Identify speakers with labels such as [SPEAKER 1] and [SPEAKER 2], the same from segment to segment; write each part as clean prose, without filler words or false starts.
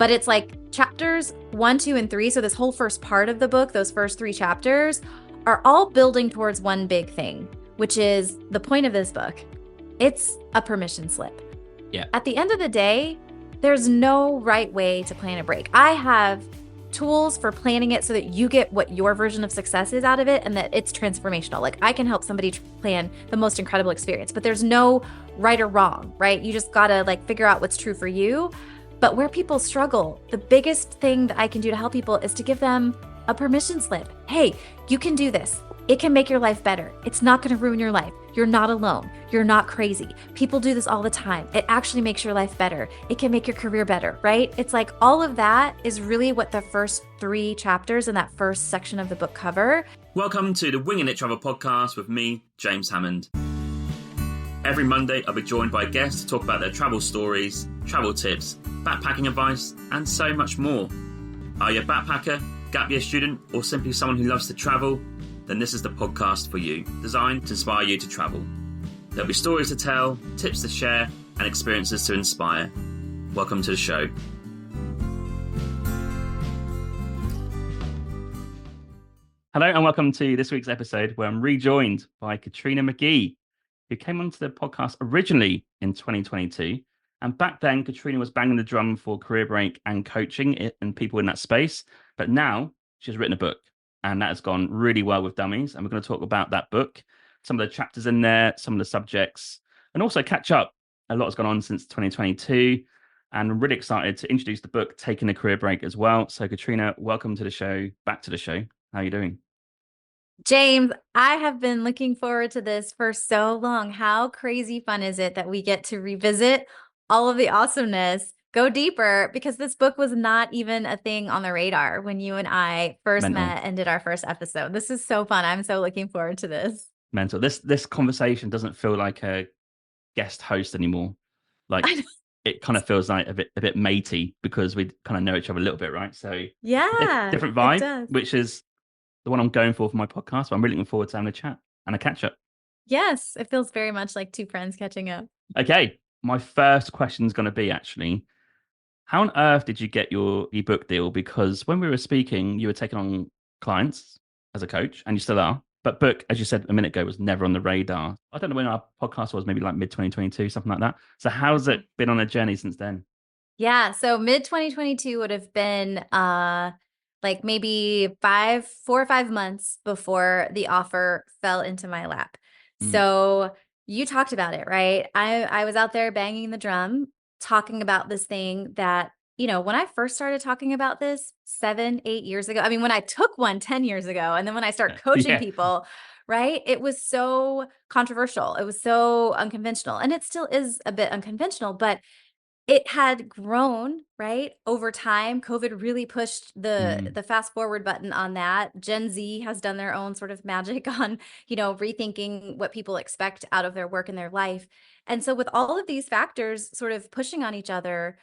[SPEAKER 1] But it's like chapters 1, 2, and 3. So this whole first part of the book, those first 3 chapters, are all building towards one big thing, which is the point of this book. It's a permission slip.
[SPEAKER 2] Yeah.
[SPEAKER 1] At the end of the day, there's no right way to plan a break. I have tools for planning it so that you get what your version of success is out of it and that it's transformational. Like I can help somebody plan the most incredible experience, but there's no right or wrong, right? You just gotta like figure out what's true for you. But where people struggle, the biggest thing that I can do to help people is to give them a permission slip. Hey, you can do this. It can make your life better. It's not going to ruin your life. You're not alone. You're not crazy. People do this all the time. It actually makes your life better. It can make your career better, right? It's like all of that is really what the first 3 chapters in that first section of the book cover.
[SPEAKER 2] Welcome to the Winging It Travel podcast with me, James Hammond. Every Monday, I'll be joined by guests to talk about their travel stories, travel tips, backpacking advice, and so much more. Are you a backpacker, gap year student, or simply someone who loves to travel? Then this is the podcast for you, designed to inspire you to travel. There'll be stories to tell, tips to share, and experiences to inspire. Welcome to the show. Hello and welcome to this week's episode where I'm rejoined by Katrina Mcghee, who came onto the podcast originally in 2022. And back then, Katrina was banging the drum for career break and coaching and people in that space. But now she's written a book. And that has gone really well with dummies. And we're going to talk about that book, some of the chapters in there, some of the subjects, and also catch up. A lot has gone on since 2022. And I'm really excited to introduce the book, Taking a Career Break as well. So Katrina, welcome to the show, back to the show. How are you doing?
[SPEAKER 1] James, I have been looking forward to this for so long. How crazy fun is it that we get to revisit all of the awesomeness, go deeper, because this book was not even a thing on the radar when you and I first met and did our first episode. This is so fun. I'm so looking forward to this.
[SPEAKER 2] Mental. This conversation doesn't feel like a guest host anymore. Like it kind of feels like a bit matey because we kind of know each other a little bit, right? So
[SPEAKER 1] yeah,
[SPEAKER 2] different vibe, which is the one I'm going for my podcast. But I'm really looking forward to having a chat and a catch up.
[SPEAKER 1] Yes, it feels very much like 2 friends catching up.
[SPEAKER 2] Okay, my first question is going to be actually, how on earth did you get your ebook deal? Because when we were speaking, you were taking on clients as a coach, and you still are. But book, as you said a minute ago, was never on the radar. I don't know when our podcast was, maybe like mid-2022, something like that. So how's it been on a journey since then?
[SPEAKER 1] Yeah, so mid-2022 would have been like maybe 4 or 5 months before the offer fell into my lap. So you talked about it, right? I was out there banging the drum, talking about this thing that, you know, when I first started talking about this 7, 8 years ago, I mean, when I took one 10 years ago, and then when I start coaching people, right? It was so controversial. It was so unconventional, and it still is a bit unconventional, but it had grown, right, over time. COVID really pushed the fast forward button on that. Gen Z has done their own sort of magic on, you know, rethinking what people expect out of their work and their life. And so with all of these factors sort of pushing on each other,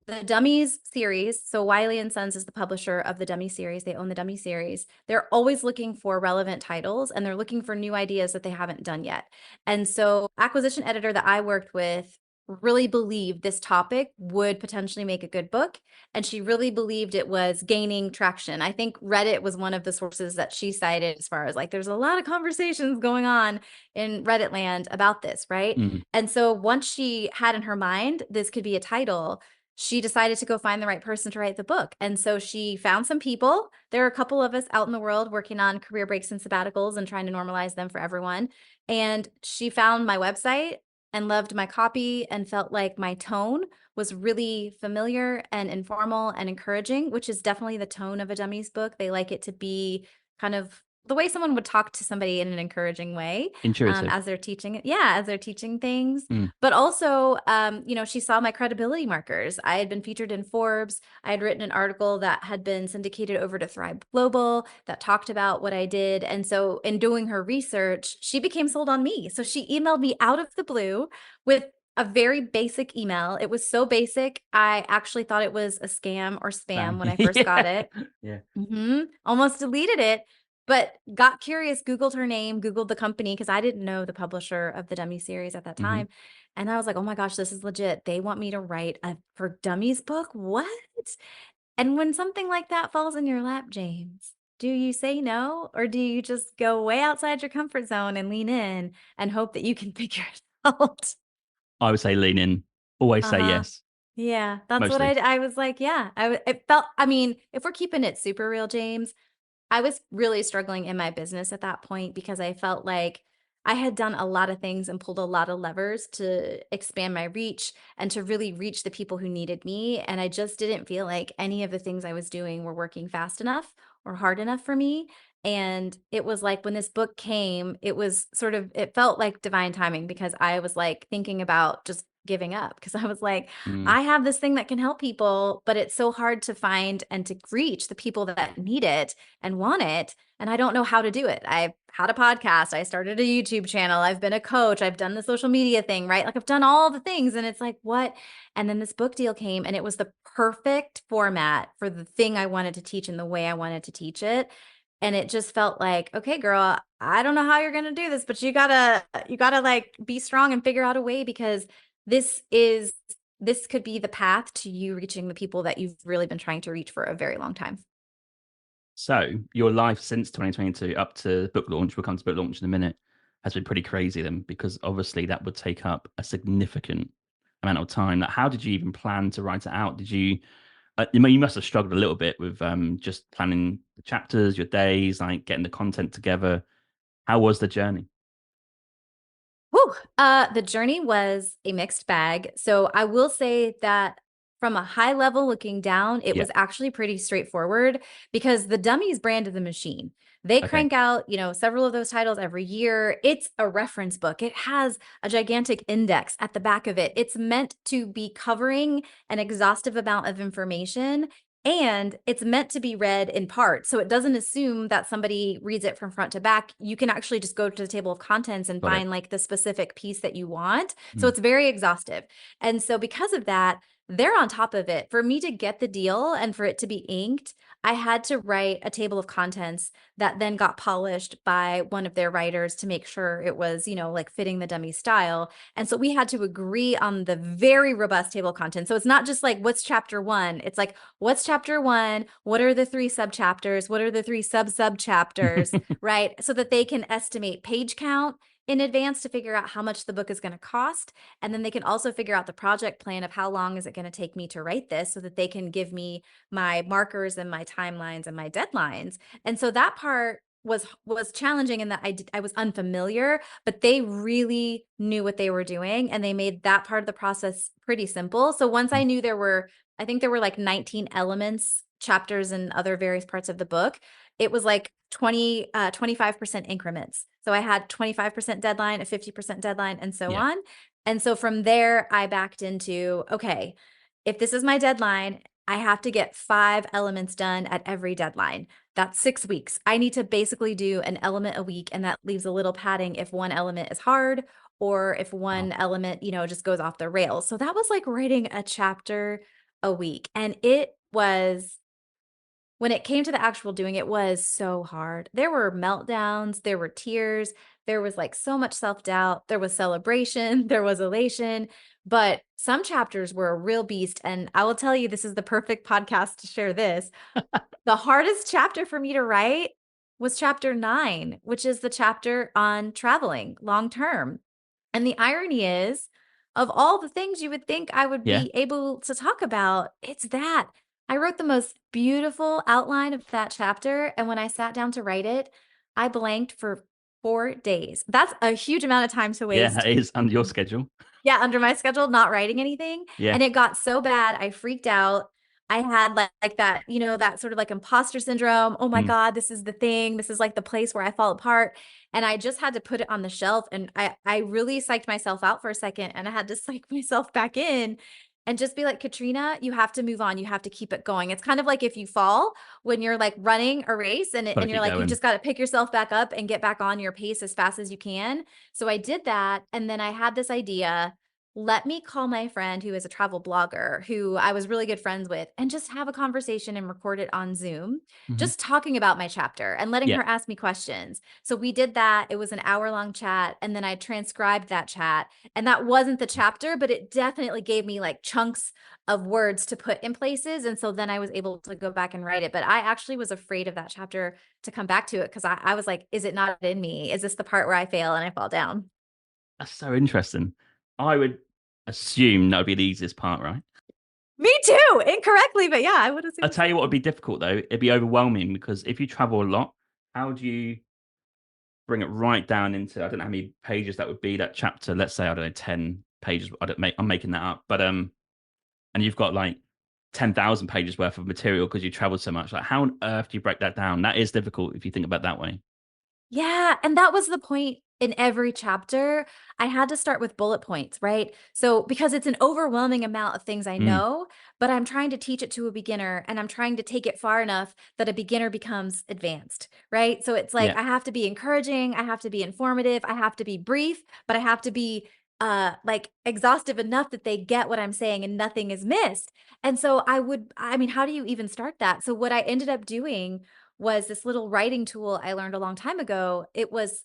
[SPEAKER 1] the Dummies series, so Wiley and Sons is the publisher of the Dummy series. They own the Dummy series. They're always looking for relevant titles, and they're looking for new ideas that they haven't done yet. And so acquisition editor that I worked with really believed this topic would potentially make a good book, and she really believed it was gaining traction. I think Reddit was one of the sources that she cited as far as like there's a lot of conversations going on in Reddit land about this, right? And so once she had in her mind this could be a title, she decided to go find the right person to write the book. And so she found some people. There are a couple of us out in the world working on career breaks and sabbaticals and trying to normalize them for everyone. And she found my website and loved my copy and felt like my tone was really familiar and informal and encouraging, which is definitely the tone of a Dummies book. They like it to be kind of the way someone would talk to somebody in an encouraging way,
[SPEAKER 2] Intuitive.
[SPEAKER 1] as they're teaching it. Yeah, as they're teaching things. But also, you know, she saw my credibility markers. I had been featured in Forbes. I had written an article that had been syndicated over to Thrive Global that talked about what I did. And so in doing her research, she became sold on me. So she emailed me out of the blue with a very basic email. It was so basic, I actually thought it was a scam or spam when I first got it.
[SPEAKER 2] Yeah.
[SPEAKER 1] Almost deleted it. but got curious, Googled her name, Googled the company because I didn't know the publisher of the Dummy series at that
[SPEAKER 2] Hmm.
[SPEAKER 1] time. And I was like, oh my gosh, this is legit. They want me to write a for dummies book. What? And when something like that falls in your lap, James, do you say no or do you just go way outside your comfort zone and lean in and hope that you can figure it out?
[SPEAKER 2] I would say lean in, always say
[SPEAKER 1] Uh-huh.
[SPEAKER 2] yes,
[SPEAKER 1] Yeah, that's what
[SPEAKER 2] mostly.
[SPEAKER 1] I was like, yeah. It felt, I mean, if we're keeping it super real, James, I was really struggling in my business at that point because I felt like I had done a lot of things and pulled a lot of levers to expand my reach and to really reach the people who needed me. And I just didn't feel like any of the things I was doing were working fast enough or hard enough for me. And it was like when this book came, it was sort of, it felt like divine timing because I was like thinking about just giving up because I was like,
[SPEAKER 2] Mm.
[SPEAKER 1] I have this thing that can help people, but it's so hard to find and to reach the people that need it and want it. And I don't know how to do it. I've had a podcast. I started a YouTube channel. I've been a coach. I've done the social media thing, right? Like I've done all the things. And it's like, what? And then this book deal came and it was the perfect format for the thing I wanted to teach and the way I wanted to teach it. And it just felt like, okay, girl, I don't know how you're going to do this, but you gotta like be strong and figure out a way because this is this could be the path to you reaching the people that you've really been trying to reach for a very long time.
[SPEAKER 2] So your life since 2022 up to book launch, we'll come to book launch in a minute, has been pretty crazy then, because obviously that would take up a significant amount of time. Like, how did you even plan to write it out? Did you, you must have struggled a little bit with just planning the chapters, your days, like getting the content together. How was the journey?
[SPEAKER 1] Whew. The journey was a mixed bag. So I will say that from a high level looking down, it
[SPEAKER 2] Yeah.
[SPEAKER 1] was actually pretty straightforward because the Dummies brand of the machine. They
[SPEAKER 2] Okay.
[SPEAKER 1] crank out, several of those titles every year. It's a reference book. It has a gigantic index at the back of it. It's meant to be covering an exhaustive amount of information and it's meant to be read in part. So it doesn't assume that somebody reads it from front to back. You can actually just go to the table of contents and
[SPEAKER 2] Got it.
[SPEAKER 1] find like the specific piece that you want. So
[SPEAKER 2] Mm.
[SPEAKER 1] it's very exhaustive. And so because of that, they're on top of it. For me to get the deal and for it to be inked, I had to write a table of contents that then got polished by one of their writers to make sure it was, like fitting the dummy style. And so we had to agree on the very robust table of contents. So it's not just like, what's chapter one? It's like, what's chapter one? What are the three sub chapters? What are the three sub chapters? Right? So that they can estimate page count in advance to figure out how much the book is going to cost. And then they can also figure out the project plan of how long is it going to take me to write this so that they can give me my markers and my timelines and my deadlines. And so that part was challenging in that I was unfamiliar, but they really knew what they were doing and they made that part of the process pretty simple. So once I knew I think there were like 19 elements, chapters, and other various parts of the book. It was like 25% increments. So I had 25% deadline, a 50% deadline, and so
[SPEAKER 2] Yeah.
[SPEAKER 1] on. And so from there, I backed into, okay, if this is my deadline, I have to get 5 elements done at every deadline. That's 6 weeks. I need to basically do an element a week, and that leaves a little padding if one element is hard or if
[SPEAKER 2] Wow.
[SPEAKER 1] one element, just goes off the rails. So that was like writing a chapter a week. And it was when it came to the actual doing, it was so hard. There were meltdowns, there were tears, there was like so much self-doubt, there was celebration, there was elation, but some chapters were a real beast. And I will tell you, this is the perfect podcast to share this. The hardest chapter for me to write was chapter 9, which is the chapter on traveling long term. And the irony is, of all the things you would think I would
[SPEAKER 2] Yeah.
[SPEAKER 1] be able to talk about, it's that. I wrote the most beautiful outline of that chapter. And when I sat down to write it, I blanked for 4 days. That's a huge amount of time to
[SPEAKER 2] Yeah.
[SPEAKER 1] waste.
[SPEAKER 2] It is under your schedule.
[SPEAKER 1] Yeah, under my schedule, not writing anything.
[SPEAKER 2] Yeah.
[SPEAKER 1] And it got so bad, I freaked out. I had like that, that sort of like imposter syndrome. Oh my
[SPEAKER 2] Mm.
[SPEAKER 1] God, this is the thing. This is like the place where I fall apart. And I just had to put it on the shelf. And I really psyched myself out for a second and I had to psych myself back in and just be like, Katrina, you have to move on. You have to keep it going. It's kind of like if you fall when you're like running a race
[SPEAKER 2] Got to
[SPEAKER 1] and you're
[SPEAKER 2] keep
[SPEAKER 1] like, you've
[SPEAKER 2] going.
[SPEAKER 1] just got to pick yourself back up and get back on your pace as fast as you can. So I did that. And then I had this idea let me call my friend who is a travel blogger who I was really good friends with and just have a conversation and record it on Zoom,
[SPEAKER 2] Hmm.
[SPEAKER 1] just talking about my chapter and letting
[SPEAKER 2] Yeah.
[SPEAKER 1] her ask me questions. So we did that. It was an hour-long chat, and then I transcribed that chat. And that wasn't the chapter, but it definitely gave me like chunks of words to put in places. And so then I was able to go back and write it. But I actually was afraid of that chapter to come back to it because I was like, is it not in me? Is this the part where I fail and I fall down?
[SPEAKER 2] That's so interesting. I would assume that would be the easiest part, right?
[SPEAKER 1] Me too, incorrectly, but yeah, I would
[SPEAKER 2] I'll
[SPEAKER 1] assume the
[SPEAKER 2] tell you what would
[SPEAKER 1] same.
[SPEAKER 2] be difficult though. It'd be overwhelming because if you travel a lot, how do you bring it right down into, I don't know how many pages that would be, that chapter? Let's say, I don't know, 10 pages. I'm making that up. But and you've got like 10,000 pages worth of material because you traveled so much. Like, how on earth do you break that down? That is difficult if you think about it that way.
[SPEAKER 1] Yeah, and that was the point in every chapter. I had to start with bullet points, right? So, because it's an overwhelming amount of things I
[SPEAKER 2] Mm,
[SPEAKER 1] know, but I'm trying to teach it to a beginner and I'm trying to take it far enough that a beginner becomes advanced, right? So, it's like
[SPEAKER 2] yeah.
[SPEAKER 1] I have to be encouraging, I have to be informative, I have to be brief, but I have to be like exhaustive enough that they get what I'm saying and nothing is missed. And so I mean, how do you even start that? So what I ended up doing was this little writing tool I learned a long time ago. It was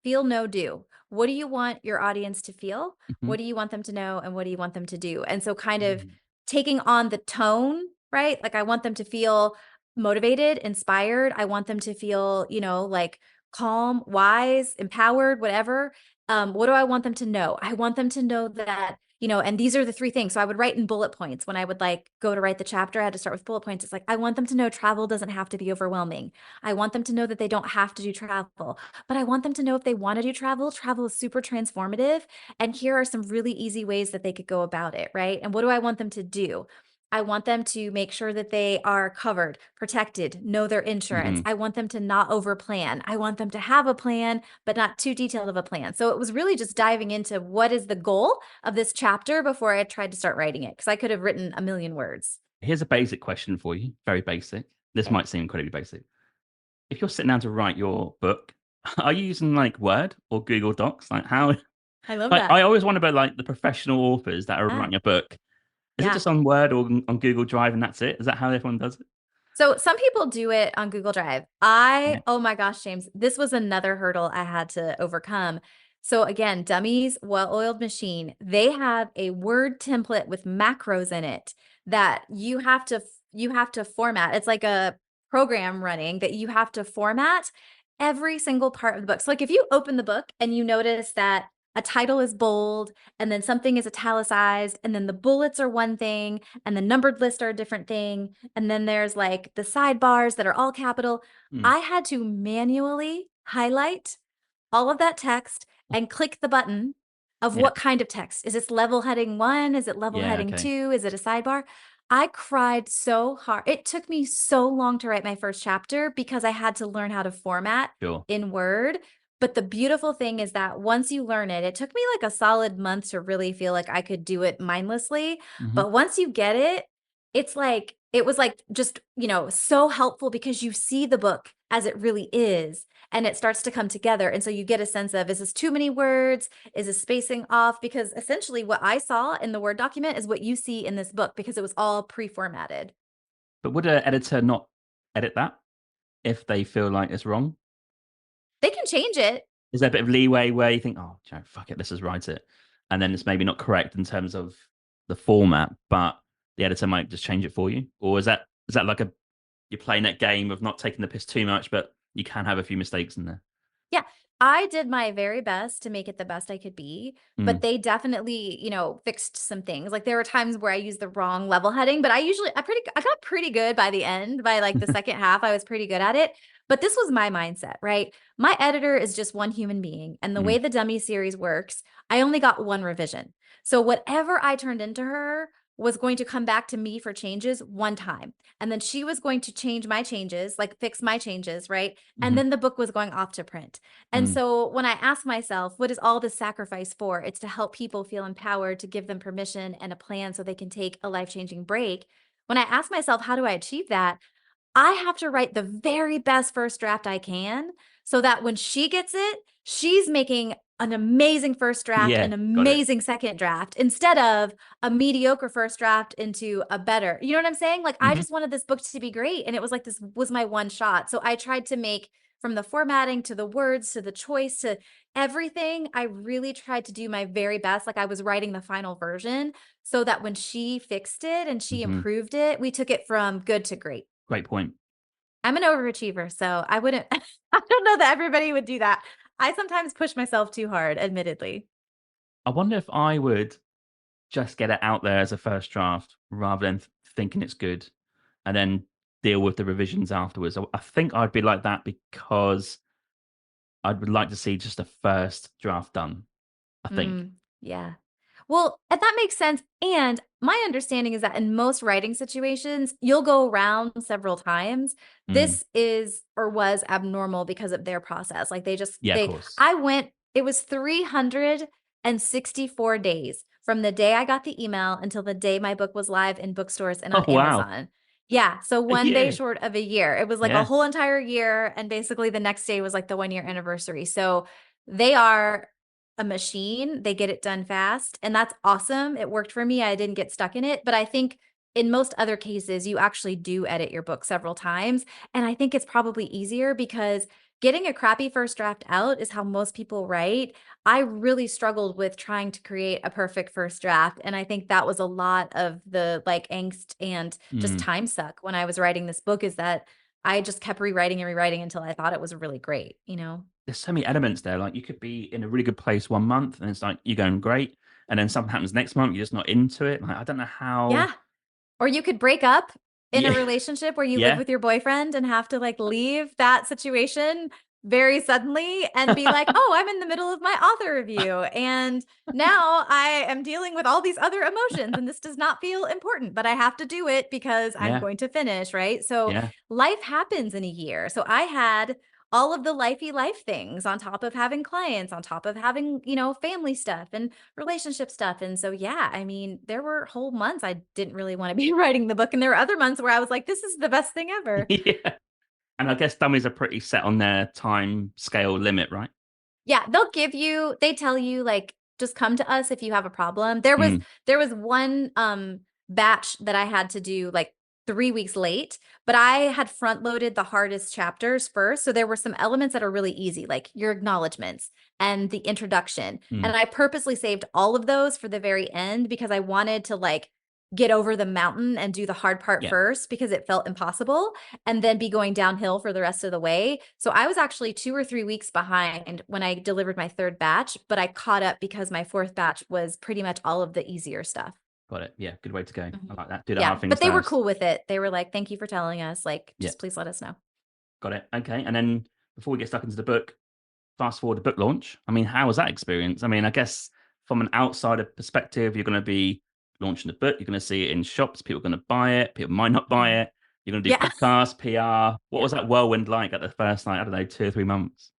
[SPEAKER 1] feel, know, do. What do you want your audience to feel?
[SPEAKER 2] Hmm.
[SPEAKER 1] What do you want them to know? And what do you want them to do? And so, kind of taking on the tone, right? Like, I want them to feel motivated, inspired. I want them to feel, like calm, wise, empowered, whatever. What do I want them to know? I want them to know that and these are the three things. So I would write in bullet points when I would like go to write the chapter. I had to start with bullet points. It's like, I want them to know travel doesn't have to be overwhelming. I want them to know that they don't have to do travel, but I want them to know if they want to do travel, travel is super transformative. And here are some really easy ways that they could go about it, right? And what do I want them to do? I want them to make sure that they are covered, protected, know their insurance.
[SPEAKER 2] Hmm.
[SPEAKER 1] I want them to not overplan. I want them to have a plan, but not too detailed of a plan. So it was really just diving into what is the goal of this chapter before I tried to start writing it because I could have written a million words.
[SPEAKER 2] Here's a basic question for you. Very basic. This
[SPEAKER 1] Okay.
[SPEAKER 2] might seem incredibly basic. If you're sitting down to write your book, are you using like Word or Google Docs? Like how
[SPEAKER 1] I love
[SPEAKER 2] like
[SPEAKER 1] that.
[SPEAKER 2] I always wonder about like the professional authors that are
[SPEAKER 1] Yeah.
[SPEAKER 2] writing a book. Is it
[SPEAKER 1] Yeah.
[SPEAKER 2] just on Word or on Google Drive and that's it? Is that how everyone does it?
[SPEAKER 1] So some people do it on Google Drive.
[SPEAKER 2] Yeah.
[SPEAKER 1] Oh my gosh, James, this was another hurdle I had to overcome. So again, Dummies, well-oiled machine, they have a Word template with macros in it that you have to format. It's like a program running that you have to format every single part of the book. So like if you open the book and you notice that a title is bold and then something is italicized and then the bullets are one thing and the numbered list are a different thing and then there's like the sidebars that are all capital.
[SPEAKER 2] Mm.
[SPEAKER 1] I had to manually highlight all of that text and click the button of
[SPEAKER 2] Yeah.
[SPEAKER 1] what kind of text. Is this level heading one? Is it level
[SPEAKER 2] Yeah.
[SPEAKER 1] heading
[SPEAKER 2] Okay.
[SPEAKER 1] two? Is it a sidebar? I cried so hard. It took me so long to write my first chapter because I had to learn how to format
[SPEAKER 2] Sure.
[SPEAKER 1] in Word. But the beautiful thing is that once you learn it, it took me like a solid month to really feel like I could do it mindlessly.
[SPEAKER 2] Hmm.
[SPEAKER 1] But once you get it, it's like it was like just, so helpful because you see the book as it really is and it starts to come together. And so you get a sense of, is this too many words? Is this spacing off? Because essentially what I saw in the Word document is what you see in this book because it was all pre-formatted.
[SPEAKER 2] But would an editor not edit that if they feel like it's wrong?
[SPEAKER 1] They can change it.
[SPEAKER 2] Is there a bit of leeway where you think, oh, fuck it, let's just write it, and then it's maybe not correct in terms of the format, but the editor might just change it for you, or is that like a you're playing that game of not taking the piss too much, but you can have a few mistakes in there?
[SPEAKER 1] Yeah, I did my very best to make it the best I could be, but
[SPEAKER 2] Mm.
[SPEAKER 1] they definitely, fixed some things. Like there were times where I used the wrong level heading, but I got pretty good by the end. By like the second half, I was pretty good at it. But this was my mindset, right? My editor is just one human being, and the way
[SPEAKER 2] Mm.
[SPEAKER 1] the Dummy series works, I only got one revision. So whatever I turned into her was going to come back to me for changes one time. And then she was going to change my changes, like fix my changes, right? And
[SPEAKER 2] Hmm.
[SPEAKER 1] then the book was going off to print. And
[SPEAKER 2] Mm.
[SPEAKER 1] so when I ask myself, what is all this sacrifice for? It's to help people feel empowered, to give them permission and a plan so they can take a life changing break. When I ask myself, how do I achieve that? I have to write the very best first draft I can so that when she gets it, she's making an amazing first draft,
[SPEAKER 2] Yeah,
[SPEAKER 1] an
[SPEAKER 2] got it.
[SPEAKER 1] amazing second draft, instead of a mediocre first draft into a better. You know what I'm saying? Like, I
[SPEAKER 2] Hmm.
[SPEAKER 1] just wanted this book to be great. And it was like, this was my one shot. So I tried to make, from the formatting to the words to the choice to everything, I really tried to do my very best. Like, I was writing the final version so that when she fixed it and she
[SPEAKER 2] Hmm.
[SPEAKER 1] improved it, we took it from good to great.
[SPEAKER 2] Great point.
[SPEAKER 1] I'm an overachiever, so I wouldn't, I don't know that everybody would do that. I sometimes push myself too hard, admittedly.
[SPEAKER 2] I wonder if I would just get it out there as a first draft rather than thinking it's good and then deal with the revisions afterwards. I think I'd be like that because I would like to see just a first draft done, I think.
[SPEAKER 1] Yeah. Well, and that makes sense. And my understanding is that in most writing situations, you'll go around several times.
[SPEAKER 2] Mm.
[SPEAKER 1] This is or was abnormal because of their process. Like,
[SPEAKER 2] Yeah, of course.
[SPEAKER 1] I went, it was 364 days from the day I got the email until the day my book was live in bookstores and
[SPEAKER 2] Oh,
[SPEAKER 1] on
[SPEAKER 2] wow.
[SPEAKER 1] Amazon. Yeah. So
[SPEAKER 2] A
[SPEAKER 1] one day
[SPEAKER 2] year.
[SPEAKER 1] short of a year. It was like a
[SPEAKER 2] Yeah.
[SPEAKER 1] whole entire year. And basically the next day was like the 1 year anniversary. So they are a machine. They get it done fast, and that's awesome. It worked for me. I didn't get stuck in it, but I think in most other cases, you actually do edit your book several times, and I think it's probably easier because getting a crappy first draft out is how most people write. I really struggled with trying to create a perfect first draft, and I think that was a lot of the like angst and just
[SPEAKER 2] Mm.
[SPEAKER 1] time suck when I was writing this book, is that I just kept rewriting and rewriting until I thought it was really great, you know?
[SPEAKER 2] There's so many elements there. Like you could be in a really good place 1 month and it's like you're going great. And then something happens next month, you're just not into it. Like, I don't know how.
[SPEAKER 1] Yeah. Or you could break up in a
[SPEAKER 2] Yeah.
[SPEAKER 1] relationship where you live
[SPEAKER 2] Yeah.
[SPEAKER 1] with your boyfriend and have to like leave that situation very suddenly and be like, oh, I'm in the middle of my author review. And now I am dealing with all these other emotions and this does not feel important, but I have to do it because I'm
[SPEAKER 2] Yeah.
[SPEAKER 1] going to finish. Right. So
[SPEAKER 2] Yeah.
[SPEAKER 1] life happens in a year. So I had all of the lifey life things on top of having clients, on top of having, family stuff and relationship stuff. And so, yeah, I mean, there were whole months I didn't really want to be writing the book. And there were other months where I was like, this is the best thing ever.
[SPEAKER 2] Yeah. And I guess dummies are pretty set on their time scale limit, right?
[SPEAKER 1] Yeah, they tell you like, just come to us if you have a problem.
[SPEAKER 2] Mm.
[SPEAKER 1] There was one batch that I had to do like 3 weeks late, but I had front loaded the hardest chapters first. So there were some elements that are really easy, like your acknowledgments and the introduction.
[SPEAKER 2] Mm.
[SPEAKER 1] And I purposely saved all of those for the very end because I wanted to like get over the mountain and do the hard part
[SPEAKER 2] Yeah.
[SPEAKER 1] first because it felt impossible and then be going downhill for the rest of the way. So I was actually 2 or 3 weeks behind when I delivered my third batch, but I caught up because my fourth batch was pretty much all of the easier stuff.
[SPEAKER 2] Got it. Yeah. Good way to go. I
[SPEAKER 1] Mhm.
[SPEAKER 2] like that. Do the
[SPEAKER 1] Yeah,
[SPEAKER 2] hard things
[SPEAKER 1] but they were
[SPEAKER 2] first.
[SPEAKER 1] cool with it. They were like, thank you for telling us. Like,
[SPEAKER 2] Yeah.
[SPEAKER 1] just please let us know.
[SPEAKER 2] Got it. Okay. And then before we get stuck into the book, fast forward the book launch. I mean, how was that experience? I mean, I guess from an outsider perspective, you're going to be launching the book. You're going to see it in shops. People are going to buy it. People might not buy
[SPEAKER 1] Mhm.
[SPEAKER 2] it. You're going to do
[SPEAKER 1] Yeah.
[SPEAKER 2] podcasts, PR. What
[SPEAKER 1] Yeah.
[SPEAKER 2] was that whirlwind like at the first, like, I don't know, 2 or 3 months?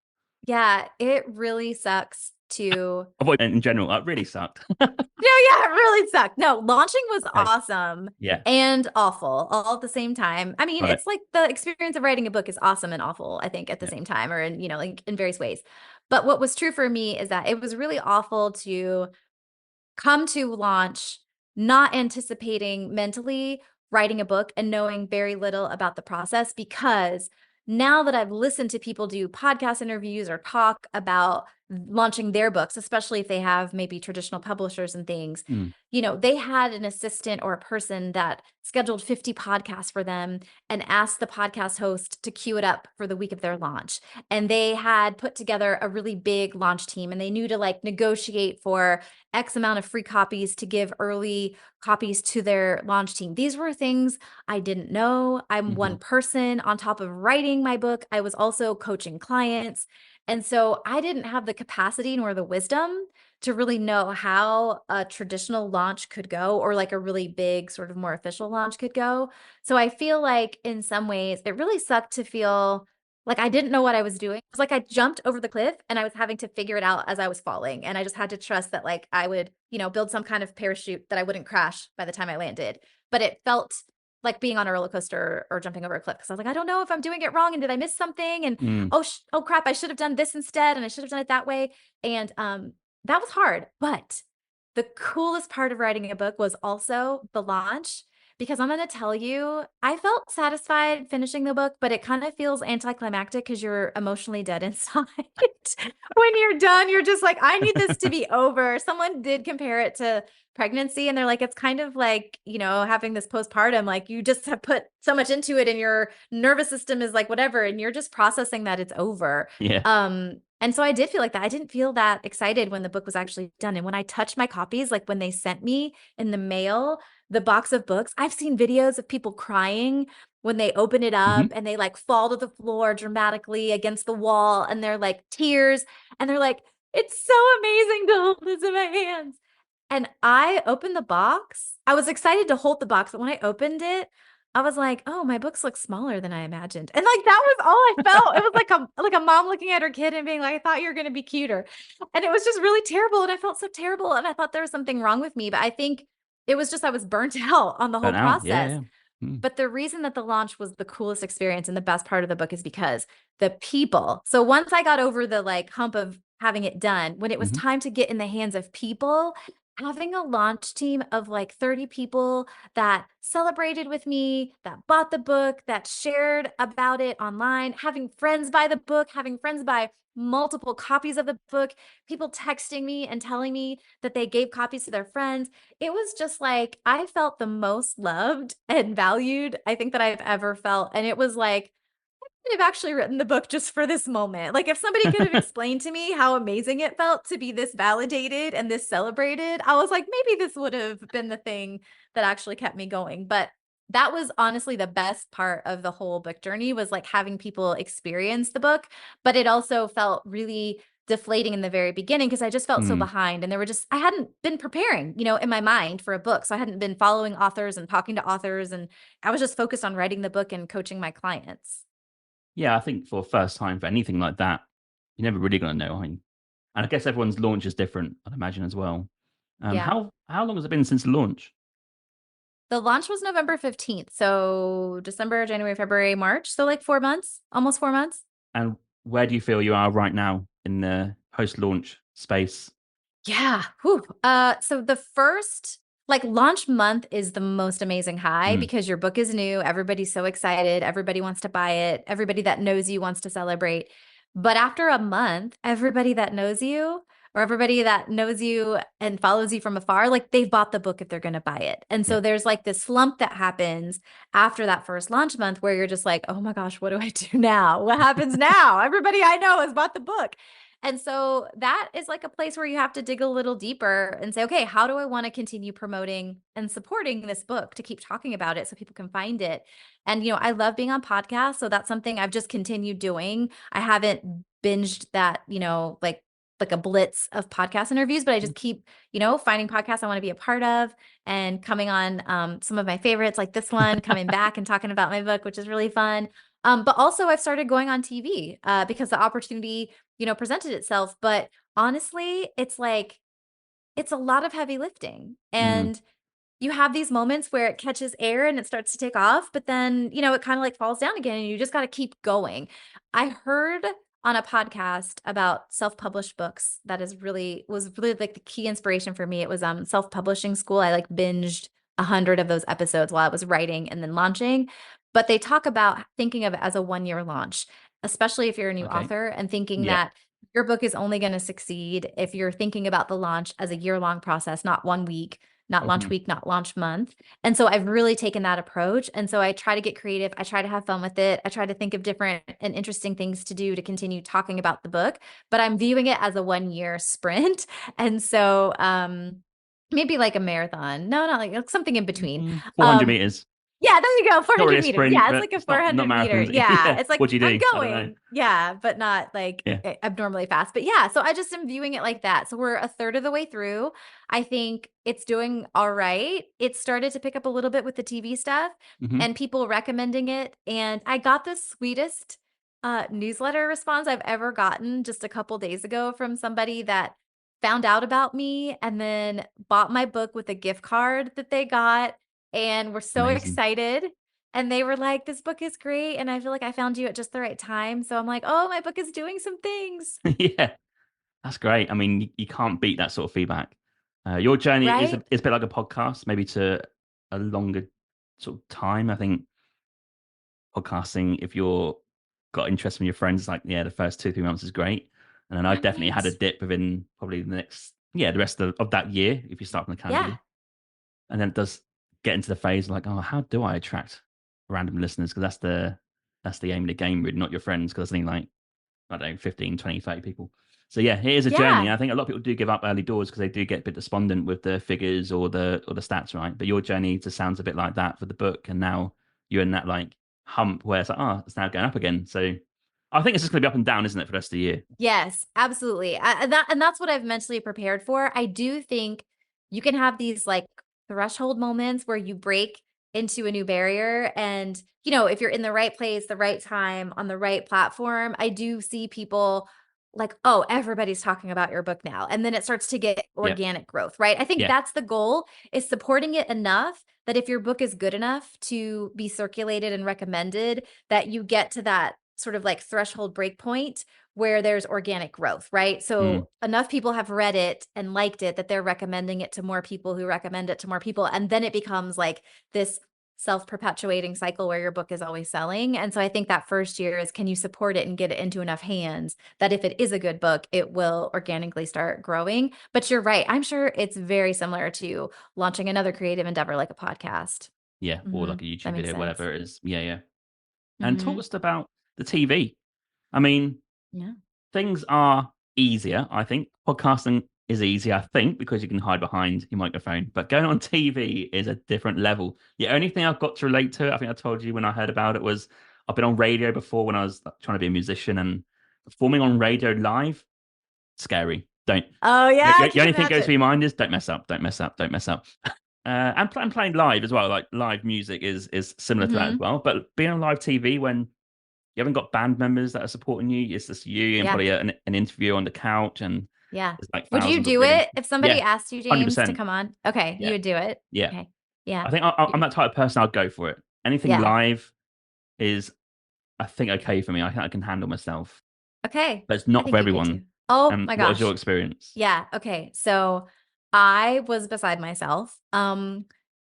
[SPEAKER 1] Yeah. It really sucks to
[SPEAKER 2] Avoid in general. That really sucked.
[SPEAKER 1] No, yeah, it really sucked. No, launching was
[SPEAKER 2] Okay.
[SPEAKER 1] awesome
[SPEAKER 2] Yeah.
[SPEAKER 1] and awful all at the same time. I mean,
[SPEAKER 2] Got it.
[SPEAKER 1] it's like the experience of writing a book is awesome and awful, I think, at the
[SPEAKER 2] Yeah.
[SPEAKER 1] same time, or in, like in various ways. But what was true for me is that it was really awful to come to launch not anticipating mentally writing a book and knowing very little about the process, because now that I've listened to people do podcast interviews or talk about launching their books, especially if they have maybe traditional publishers and things,
[SPEAKER 2] Mm.
[SPEAKER 1] they had an assistant or a person that scheduled 50 podcasts for them and asked the podcast host to queue it up for the week of their launch. And they had put together a really big launch team and they knew to like negotiate for X amount of free copies to give early copies to their launch team. These were things I didn't know. I'm
[SPEAKER 2] Hmm.
[SPEAKER 1] one person. On top of writing my book, I was also coaching clients. And so I didn't have the capacity nor the wisdom to really know how a traditional launch could go, or like a really big, sort of more official launch could go. So I feel like in some ways it really sucked to feel like I didn't know what I was doing. It was like I jumped over the cliff and I was having to figure it out as I was falling. And I just had to trust that like I would, build some kind of parachute that I wouldn't crash by the time I landed. But it felt like being on a roller coaster or jumping over a cliff because I was like, I don't know if I'm doing it wrong and did I miss something? And
[SPEAKER 2] Mm.
[SPEAKER 1] oh crap, I should have done this instead and I should have done it that way. And that was hard. But the coolest part of writing a book was also the launch because I'm going to tell you, I felt satisfied finishing the book, but it kind of feels anticlimactic because you're emotionally dead inside. When you're done, you're just like, I need this to be over. Someone did compare it to pregnancy, and they're like, it's kind of like, having this postpartum, like you just have put so much into it and your nervous system is like whatever, and you're just processing that it's over.
[SPEAKER 2] Yeah.
[SPEAKER 1] And so I did feel like that. I didn't feel that excited when the book was actually done. And when I touched my copies, like when they sent me in the mail, the box of books, I've seen videos of people crying when they open it
[SPEAKER 2] Hmm.
[SPEAKER 1] up and they like fall to the floor dramatically against the wall and they're like tears and they're like, it's so amazing to hold this in my hands. And I opened the box. I was excited to hold the box, but when I opened it, I was like, "Oh, my books look smaller than I imagined." And like that was all I felt. It was like a mom looking at her kid and being like, "I thought you were going to be cuter." And it was just really terrible and I felt so terrible and I thought there was something wrong with me, but I think it was just I was burnt out on the whole
[SPEAKER 2] Burnt out.
[SPEAKER 1] process.
[SPEAKER 2] Yeah. Yeah. Mm.
[SPEAKER 1] But the reason that the launch was the coolest experience and the best part of the book is because the people. So once I got over the like hump of having it done, when it was
[SPEAKER 2] Hmm.
[SPEAKER 1] time to get in the hands of people, having a launch team of like 30 people that celebrated with me, that bought the book, that shared about it online, having friends buy the book, having friends buy multiple copies of the book, people texting me and telling me that they gave copies to their friends. It was just like I felt the most loved and valued I think that I've ever felt. And it was like, could have actually written the book just for this moment. Like if somebody could have explained to me how amazing it felt to be this validated and this celebrated, I was like, maybe this would have been the thing that actually kept me going. But that was honestly the best part of the whole book journey was like having people experience the book, but it also felt really deflating in the very beginning because I just felt so
[SPEAKER 2] Mm.
[SPEAKER 1] behind and there were just I hadn't been preparing, in my mind for a book. So I hadn't been following authors and talking to authors and I was just focused on writing the book and coaching my clients.
[SPEAKER 2] Yeah, I think for first time for anything like that, you're never really going to know. And I guess everyone's launch is different, I'd imagine as well.
[SPEAKER 1] Yeah.
[SPEAKER 2] How long has it been since the launch?
[SPEAKER 1] The launch was November 15th. So December, January, February, March. So like 4 months, almost 4 months.
[SPEAKER 2] And where do you feel you are right now in the post-launch space?
[SPEAKER 1] Yeah. Whew. So the first like launch month is the most amazing high
[SPEAKER 2] Mm.
[SPEAKER 1] because your book is new. Everybody's so excited. Everybody wants to buy it. Everybody that knows you wants to celebrate. But after a month, everybody that knows you or everybody that knows you and follows you from afar, like they've bought the book if they're going to buy it. And
[SPEAKER 2] Yeah.
[SPEAKER 1] so there's like this slump that happens after that first launch month where you're just like, oh my gosh, what do I do now? What happens now? Everybody I know has bought the book. And so that is like a place where you have to dig a little deeper and say, okay, how do I want to continue promoting and supporting this book to keep talking about it so people can find it? And, I love being on podcasts. So that's something I've just continued doing. I haven't binged that, like a blitz of podcast interviews, but I just keep, finding podcasts I want to be a part of and coming on some of my favorites like this one, coming back and talking about my book, which is really fun. But also I've started going on TV because the opportunity presented itself. But honestly, it's like, it's a lot of heavy lifting.
[SPEAKER 2] Mm.
[SPEAKER 1] And you have these moments where it catches air and it starts to take off, but then, it kind of like falls down again and you just got to keep going. I heard on a podcast about self-published books that was really like the key inspiration for me. It was self-publishing school. I like binged 100 of those episodes while I was writing and then launching. But they talk about thinking of it as a 1 year launch, especially if you're a new
[SPEAKER 2] Okay.
[SPEAKER 1] author and thinking
[SPEAKER 2] Yeah.
[SPEAKER 1] that your book is only going to succeed if you're thinking about the launch as a year-long process, not 1 week, not launch
[SPEAKER 2] Mhm.
[SPEAKER 1] week, not launch month. And so I've really taken that approach. And so I try to get creative. I try to have fun with it. I try to think of different and interesting things to do to continue talking about the book, but I'm viewing it as a 1 year sprint. And so maybe like a marathon. No, not like something in between.
[SPEAKER 2] 400
[SPEAKER 1] Um
[SPEAKER 2] meters.
[SPEAKER 1] yeah, there you go.
[SPEAKER 2] Not really
[SPEAKER 1] 400
[SPEAKER 2] a
[SPEAKER 1] meters.
[SPEAKER 2] sprint,
[SPEAKER 1] Yeah, it's
[SPEAKER 2] but
[SPEAKER 1] like a
[SPEAKER 2] it's not
[SPEAKER 1] 400-meter.
[SPEAKER 2] marathons.
[SPEAKER 1] Yeah,
[SPEAKER 2] Yeah.
[SPEAKER 1] it's like
[SPEAKER 2] What do you
[SPEAKER 1] I'm
[SPEAKER 2] do? I don't know.
[SPEAKER 1] going. Yeah, but not like
[SPEAKER 2] Yeah.
[SPEAKER 1] abnormally fast. But yeah, so I just am viewing it like that. So we're a third of the way through. I think it's doing all right. It started to pick up a little bit with the TV stuff
[SPEAKER 2] Hmm.
[SPEAKER 1] and people recommending it. And I got the sweetest newsletter response I've ever gotten just a couple days ago from somebody that found out about me and then bought my book with a gift card that they got and were so
[SPEAKER 2] Amazing.
[SPEAKER 1] excited. And they were like, "This book is great, and I feel like I found you at just the right time." So I'm like, "Oh, my book is doing some things."
[SPEAKER 2] Yeah, that's great. I mean, you can't beat that sort of feedback. Your journey
[SPEAKER 1] Right?
[SPEAKER 2] is a bit like a podcast, maybe to a longer sort of time. I think podcasting, if you're got interest from your friends, like yeah, the first 2 3 months is great, and then I definitely had a
[SPEAKER 1] Right.
[SPEAKER 2] dip within probably the next the rest of that year if you start from the calendar
[SPEAKER 1] Yeah.
[SPEAKER 2] year, and then it does get into the phase like, oh, how do I attract random listeners? Because that's the aim of the game, really, not your friends, because there's only like I don't know 15 20 30 people. So yeah, it is a journey.
[SPEAKER 1] Yeah.
[SPEAKER 2] I think a lot of people do give up early doors because they do get a bit despondent with the figures or the stats, right? But your journey just sounds a bit like that for the book, and now you're in that like hump where it's like, oh, it's now going up again. So I think it's just going to be up and down, isn't it, for the rest of the year?
[SPEAKER 1] Yes, absolutely. And that's what I've mentally prepared for. I do think you can have these like threshold moments where you break into a new barrier and if you're in the right place, the right time, on the right platform, I do see people like, "Oh, everybody's talking about your book now." And then it starts to get
[SPEAKER 2] Yeah,
[SPEAKER 1] organic growth, right? I think
[SPEAKER 2] yeah,
[SPEAKER 1] that's the goal is supporting it enough that if your book is good enough to be circulated and recommended, that you get to that sort of like threshold break point where there's organic growth, right?
[SPEAKER 2] mm,
[SPEAKER 1] So enough people have read it and liked it that they're recommending it to more people who recommend it to more people. And then it becomes like this self-perpetuating cycle where your book is always selling. And so I think that first year is can you support it and get it into enough hands that if it is a good book, it will organically start growing. But you're right. I'm sure it's very similar to launching another creative endeavor like a podcast.
[SPEAKER 2] yeah, or like a
[SPEAKER 1] That
[SPEAKER 2] YouTube
[SPEAKER 1] makes
[SPEAKER 2] video,
[SPEAKER 1] sense.
[SPEAKER 2] whatever it is. Yeah, yeah. And talk
[SPEAKER 1] Hmm.
[SPEAKER 2] us about the TV. I mean,
[SPEAKER 1] Yeah.
[SPEAKER 2] things are easier, I think. Podcasting is easy, I think, because you can hide behind your microphone. But going on TV is a different level. The only thing I've got to relate to, I think I told you when I heard about it, was I've been on radio before when I was trying to be a musician and performing on radio live, scary. Don't.
[SPEAKER 1] Oh yeah, I
[SPEAKER 2] The
[SPEAKER 1] can
[SPEAKER 2] only thing that goes
[SPEAKER 1] imagine.
[SPEAKER 2] through your mind is don't mess up, don't mess up, don't mess up. And playing live as well, like live music is similar to that as
[SPEAKER 1] Hmm.
[SPEAKER 2] well. But being on live TV when you haven't got band members that are supporting you. It's just you and
[SPEAKER 1] Yeah.
[SPEAKER 2] probably an interview on the couch, and
[SPEAKER 1] Yeah.
[SPEAKER 2] there's like
[SPEAKER 1] Would you
[SPEAKER 2] thousands of
[SPEAKER 1] do
[SPEAKER 2] really,
[SPEAKER 1] it if somebody
[SPEAKER 2] yeah,
[SPEAKER 1] asked you,
[SPEAKER 2] hundred
[SPEAKER 1] James, to
[SPEAKER 2] percent,
[SPEAKER 1] come on? Okay, you
[SPEAKER 2] yeah,
[SPEAKER 1] would do it.
[SPEAKER 2] yeah.
[SPEAKER 1] Okay. Yeah.
[SPEAKER 2] I think I'm
[SPEAKER 1] You-
[SPEAKER 2] that type of person. I'll go for it. Anything
[SPEAKER 1] Yeah.
[SPEAKER 2] live is, I think, okay for me. I think I can handle myself,
[SPEAKER 1] Okay.
[SPEAKER 2] but it's
[SPEAKER 1] I
[SPEAKER 2] not for
[SPEAKER 1] think you could too.
[SPEAKER 2] everyone.
[SPEAKER 1] Oh my
[SPEAKER 2] What was your
[SPEAKER 1] gosh.
[SPEAKER 2] experience?
[SPEAKER 1] Yeah, okay. So I was beside myself.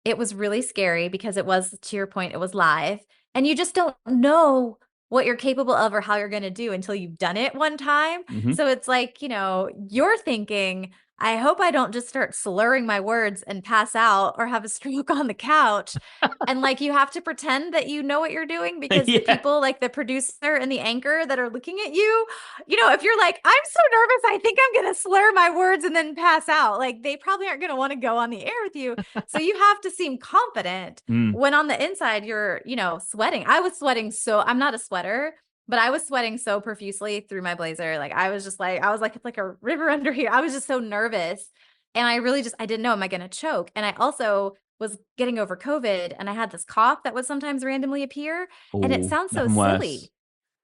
[SPEAKER 1] It was really scary because it was, to your point, it was live, and you just don't know what you're capable of or how you're going to do until you've done it one time.
[SPEAKER 2] Hmm.
[SPEAKER 1] So it's like, you're thinking, I hope I don't just start slurring my words and pass out or have a stroke on the couch. And like you have to pretend that you know what you're doing because the
[SPEAKER 2] Yeah.
[SPEAKER 1] people, like the producer and the anchor that are looking at you, if you're like, I'm so nervous, I think I'm going to slur my words and then pass out, like they probably aren't going to want to go on the air with you. So you have to seem confident
[SPEAKER 2] Mm,
[SPEAKER 1] when on the inside you're, sweating. I was sweating. So I'm not a sweater, but I was sweating so profusely through my blazer. Like I was just like, I was like, it's like a river under here. I was just so nervous. And I really I didn't know, am I going to choke? And I also was getting over COVID and I had this cough that would sometimes randomly appear. And it
[SPEAKER 2] oh,
[SPEAKER 1] sounds so
[SPEAKER 2] nothing worse.
[SPEAKER 1] silly,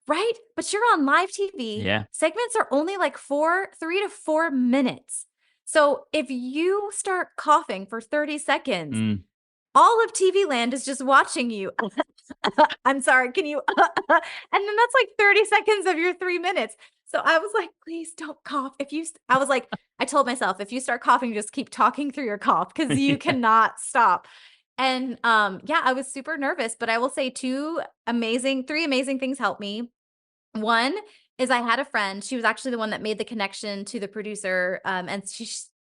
[SPEAKER 1] right? But you're on live TV.
[SPEAKER 2] Yeah.
[SPEAKER 1] Segments are only like 3 to 4 minutes. So if you start coughing for 30 seconds,
[SPEAKER 2] Mm.
[SPEAKER 1] all of TV land is just watching you. I'm sorry, can you? And then that's like 30 seconds of your 3 minutes. So I was like, please don't cough. I was like, I told myself, if you start coughing, just keep talking through your cough because you
[SPEAKER 2] Yeah.
[SPEAKER 1] cannot stop. And yeah, I was super nervous, but I will say three amazing things helped me. One is I had a friend, she was actually the one that made the connection to the producer, and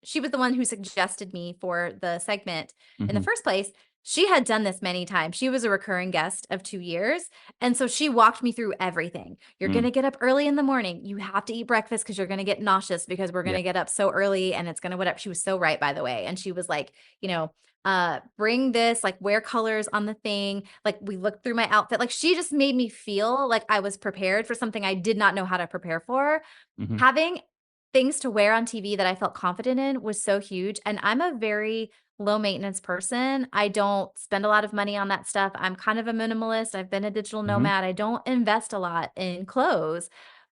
[SPEAKER 1] she was the one who suggested me for the segment in the
[SPEAKER 2] Hmm.
[SPEAKER 1] first place. She had done this many times. She was a recurring guest of 2 years, and so she walked me through everything. You're
[SPEAKER 2] Mm.
[SPEAKER 1] gonna get up early in the morning. You have to eat breakfast because 'cause you're gonna get nauseous because we're
[SPEAKER 2] Yeah.
[SPEAKER 1] gonna get up so early and it's gonna whatever. She was so right, by the way, and she was like, bring this, like wear colors on the thing. Like we looked through my outfit. Like she just made me feel like I was prepared for something I did not know how to prepare for.
[SPEAKER 2] Hmm.
[SPEAKER 1] Having things to wear on TV that I felt confident in was so huge. And I'm a very low maintenance person. I don't spend a lot of money on that stuff. I'm kind of a minimalist. I've been a digital
[SPEAKER 2] Hmm.
[SPEAKER 1] nomad. I don't invest a lot in clothes,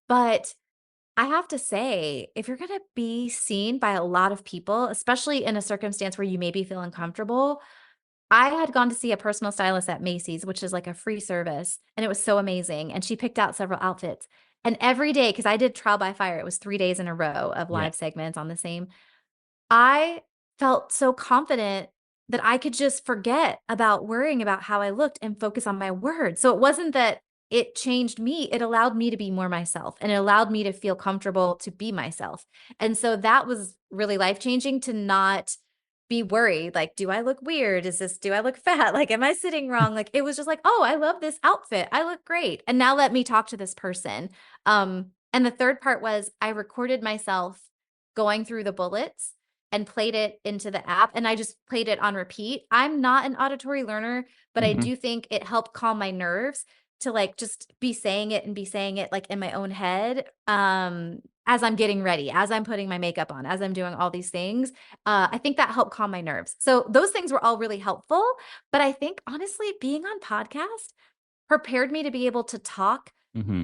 [SPEAKER 1] but I have to say, if you're gonna be seen by a lot of people, especially in a circumstance where you maybe feel uncomfortable, I had gone to see a personal stylist at Macy's, which is like a free service, and it was so amazing. And she picked out several outfits. And every day, because I did trial by fire, it was 3 days in a row of
[SPEAKER 2] Yeah.
[SPEAKER 1] live segments on the same. I felt so confident that I could just forget about worrying about how I looked and focus on my words. So it wasn't that it changed me, it allowed me to be more myself and it allowed me to feel comfortable to be myself. And so that was really life changing to not be worried like, do I look weird? Do I look fat? Like, am I sitting wrong? Like, it was just like, oh, I love this outfit. I look great. And now let me talk to this person. And the third part was I recorded myself going through the bullets and played it into the app, and I just played it on repeat. I'm not an auditory learner, but I
[SPEAKER 2] Hmm.
[SPEAKER 1] do think it helped calm my nerves to like just be saying it and be saying it like in my own head as I'm getting ready, as I'm putting my makeup on, as I'm doing all these things. I think that helped calm my nerves. So those things were all really helpful, but I think honestly being on podcast prepared me to be able to talk,
[SPEAKER 2] Hmm.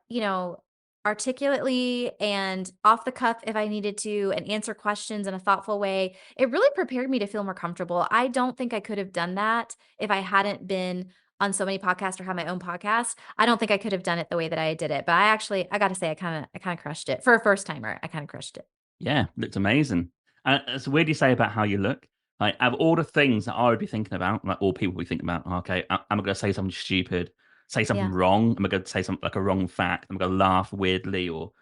[SPEAKER 1] you know, articulately and off the cuff if I needed to and answer questions in a thoughtful way. It really prepared me to feel more comfortable. I don't think I could have done that if I hadn't been on so many podcasts or had my own podcast. I don't think I could have done it the way that I did it. But I got to say I kind of crushed it. For a first timer, I kind of crushed it.
[SPEAKER 2] Yeah, looked amazing. It's weird you say about how you look. Like, out of all the things that I would be thinking about, like all people would be thinking about, okay, am I going to say something stupid, say something
[SPEAKER 1] Yeah.
[SPEAKER 2] wrong? Am I going to say something like a wrong fact? Am I going to laugh weirdly or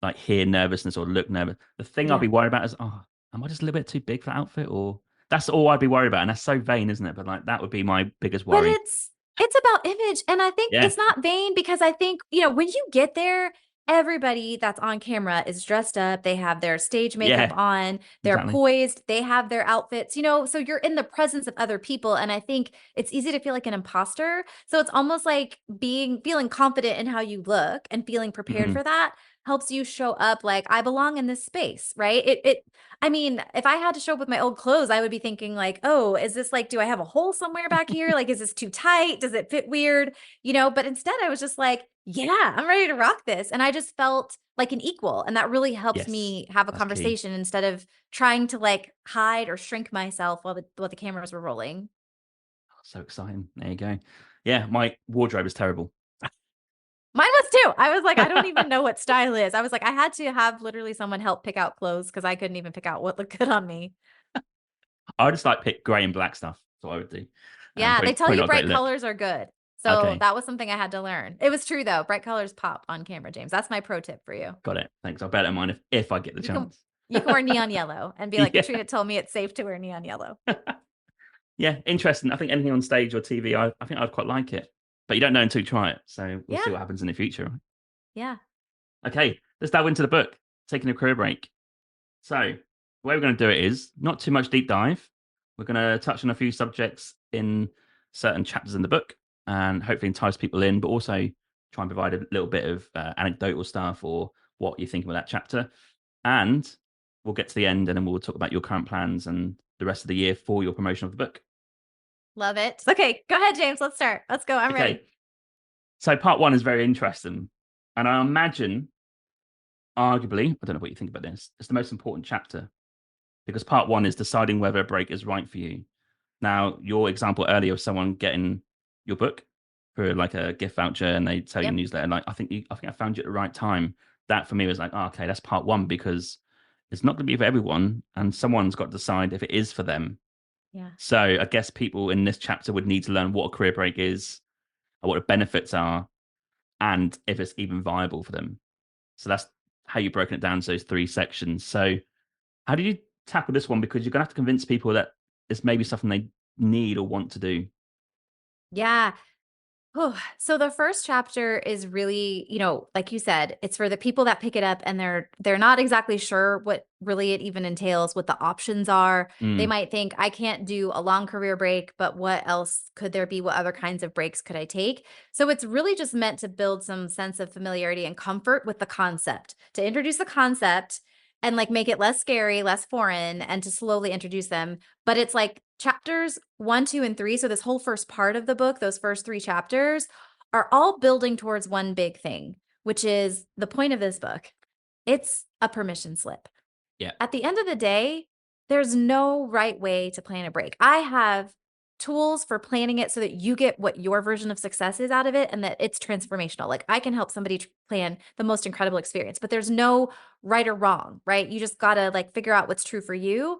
[SPEAKER 2] like hear nervousness or look nervous? The thing I'd
[SPEAKER 1] Yeah.
[SPEAKER 2] be worried about is, oh, am I just a little bit too big for that outfit? Or that's all I'd be worried about. And that's so vain, isn't it? But like, that would be my biggest
[SPEAKER 1] But
[SPEAKER 2] worry.
[SPEAKER 1] it's about image, and I think
[SPEAKER 2] Yeah.
[SPEAKER 1] it's not vain because I think, when you get there, everybody that's on camera is dressed up, they have their stage makeup
[SPEAKER 2] Yeah,
[SPEAKER 1] on, they're
[SPEAKER 2] exactly.
[SPEAKER 1] poised, they have their outfits, so you're in the presence of other people, and I think it's easy to feel like an imposter. So it's almost like feeling confident in how you look and feeling prepared
[SPEAKER 2] Hmm.
[SPEAKER 1] for that helps you show up like I belong in this space, right? I mean, if I had to show up with my old clothes, I would be thinking like, "Oh, is this like do I have a hole somewhere back here? Like is this too tight? Does it fit weird?" But instead I was just like, "Yeah, I'm ready to rock this." And I just felt like an equal, and that really helps
[SPEAKER 2] Yes,
[SPEAKER 1] me have a
[SPEAKER 2] that's key.
[SPEAKER 1] conversation instead of trying to like hide or shrink myself while the cameras were rolling.
[SPEAKER 2] So exciting. There you go. Yeah, my wardrobe is terrible.
[SPEAKER 1] Mine was too. I was like, I don't even know what style is. I was like, I had to have literally someone help pick out clothes because I couldn't even pick out what looked good on me.
[SPEAKER 2] I would just like pick grey and black stuff. That's what I would do.
[SPEAKER 1] Yeah, they tell
[SPEAKER 2] Probably
[SPEAKER 1] you
[SPEAKER 2] not a great
[SPEAKER 1] bright
[SPEAKER 2] look.
[SPEAKER 1] colors are good. So
[SPEAKER 2] Okay,
[SPEAKER 1] that was something I had to learn. It was true though. Bright colors pop on camera, James. That's my pro tip for you.
[SPEAKER 2] got it. Thanks. I'll bear that in mind if I get the
[SPEAKER 1] You can
[SPEAKER 2] chance.
[SPEAKER 1] you can wear neon yellow and be like,
[SPEAKER 2] Yeah.
[SPEAKER 1] Katrina told me it's safe to wear neon yellow.
[SPEAKER 2] Yeah, interesting. I think anything on stage or TV, I think I'd quite like it. But you don't know until you try it. So we'll
[SPEAKER 1] Yeah,
[SPEAKER 2] see what happens in the future.
[SPEAKER 1] yeah.
[SPEAKER 2] Okay, let's dive into the book, taking a career break. So, the way we're going to do it is not too much deep dive. We're going to touch on a few subjects in certain chapters in the book and hopefully entice people in, but also try and provide a little bit of anecdotal stuff or what you're thinking about that chapter. And we'll get to the end and then we'll talk about your current plans and the rest of the year for your promotion of the book.
[SPEAKER 1] Love it. Okay, go ahead, James. Let's start. Let's go. I'm
[SPEAKER 2] Okay,
[SPEAKER 1] ready.
[SPEAKER 2] so part one is very interesting. And I imagine, arguably, I don't know what you think about this, it's the most important chapter because part one is deciding whether a break is right for you. Now, your example earlier of someone getting your book for like a gift voucher and they tell you
[SPEAKER 1] Yep.
[SPEAKER 2] newsletter, like I think I found you at the right time. That for me was like, oh, okay, that's part one because it's not going to be for everyone, and someone's got to decide if it is for them.
[SPEAKER 1] Yeah.
[SPEAKER 2] So I guess people in this chapter would need to learn what a career break is, or what the benefits are, and if it's even viable for them. So that's how you've broken it down to those three sections. So how did you tackle this one? Because you're gonna have to convince people that it's maybe something they need or want to do.
[SPEAKER 1] Yeah. Oh, so the first chapter is really, like you said, it's for the people that pick it up and they're not exactly sure what really it even entails, what the options are. They
[SPEAKER 2] Mm,
[SPEAKER 1] might think I can't do a long career break, but what else could there be? What other kinds of breaks could I take? So it's really just meant to build some sense of familiarity and comfort with the concept, to introduce the concept and like make it less scary, less foreign, and to slowly introduce them. But it's like chapters 1, 2, and 3. So this whole first part of the book, those first 3 chapters are all building towards one big thing, which is the point of this book. It's a permission slip.
[SPEAKER 2] yeah.
[SPEAKER 1] At the end of the day, there's no right way to plan a break. I have tools for planning it so that you get what your version of success is out of it and that it's transformational. Like I can help somebody plan the most incredible experience, but there's no right or wrong, right? You just got to like figure out what's true for you.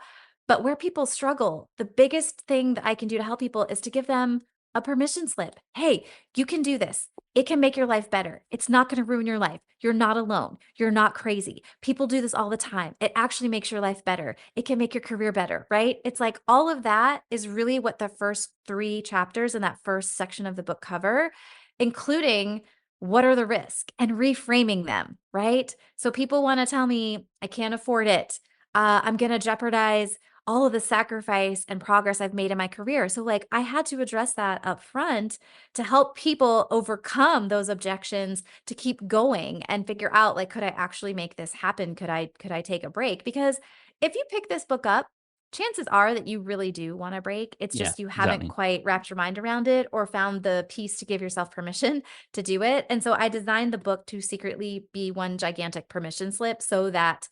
[SPEAKER 1] But where people struggle, the biggest thing that I can do to help people is to give them a permission slip. Hey, you can do this. It can make your life better. It's not going to ruin your life. You're not alone. You're not crazy. People do this all the time. It actually makes your life better. It can make your career better, right? It's like all of that is really what the first 3 chapters in that first section of the book cover, including what are the risks and reframing them, right? So people want to tell me, I can't afford it. I'm going to jeopardize all of the sacrifice and progress I've made in my career. So like I had to address that up front to help people overcome those objections to keep going and figure out like could I actually make this happen? Could I take a break? Because if you pick this book up, chances are that you really do want a break. It's
[SPEAKER 2] Yeah,
[SPEAKER 1] just you haven't
[SPEAKER 2] exactly.
[SPEAKER 1] quite wrapped your mind around it or found the peace to give yourself permission to do it. And so I designed the book to secretly be one gigantic permission slip so that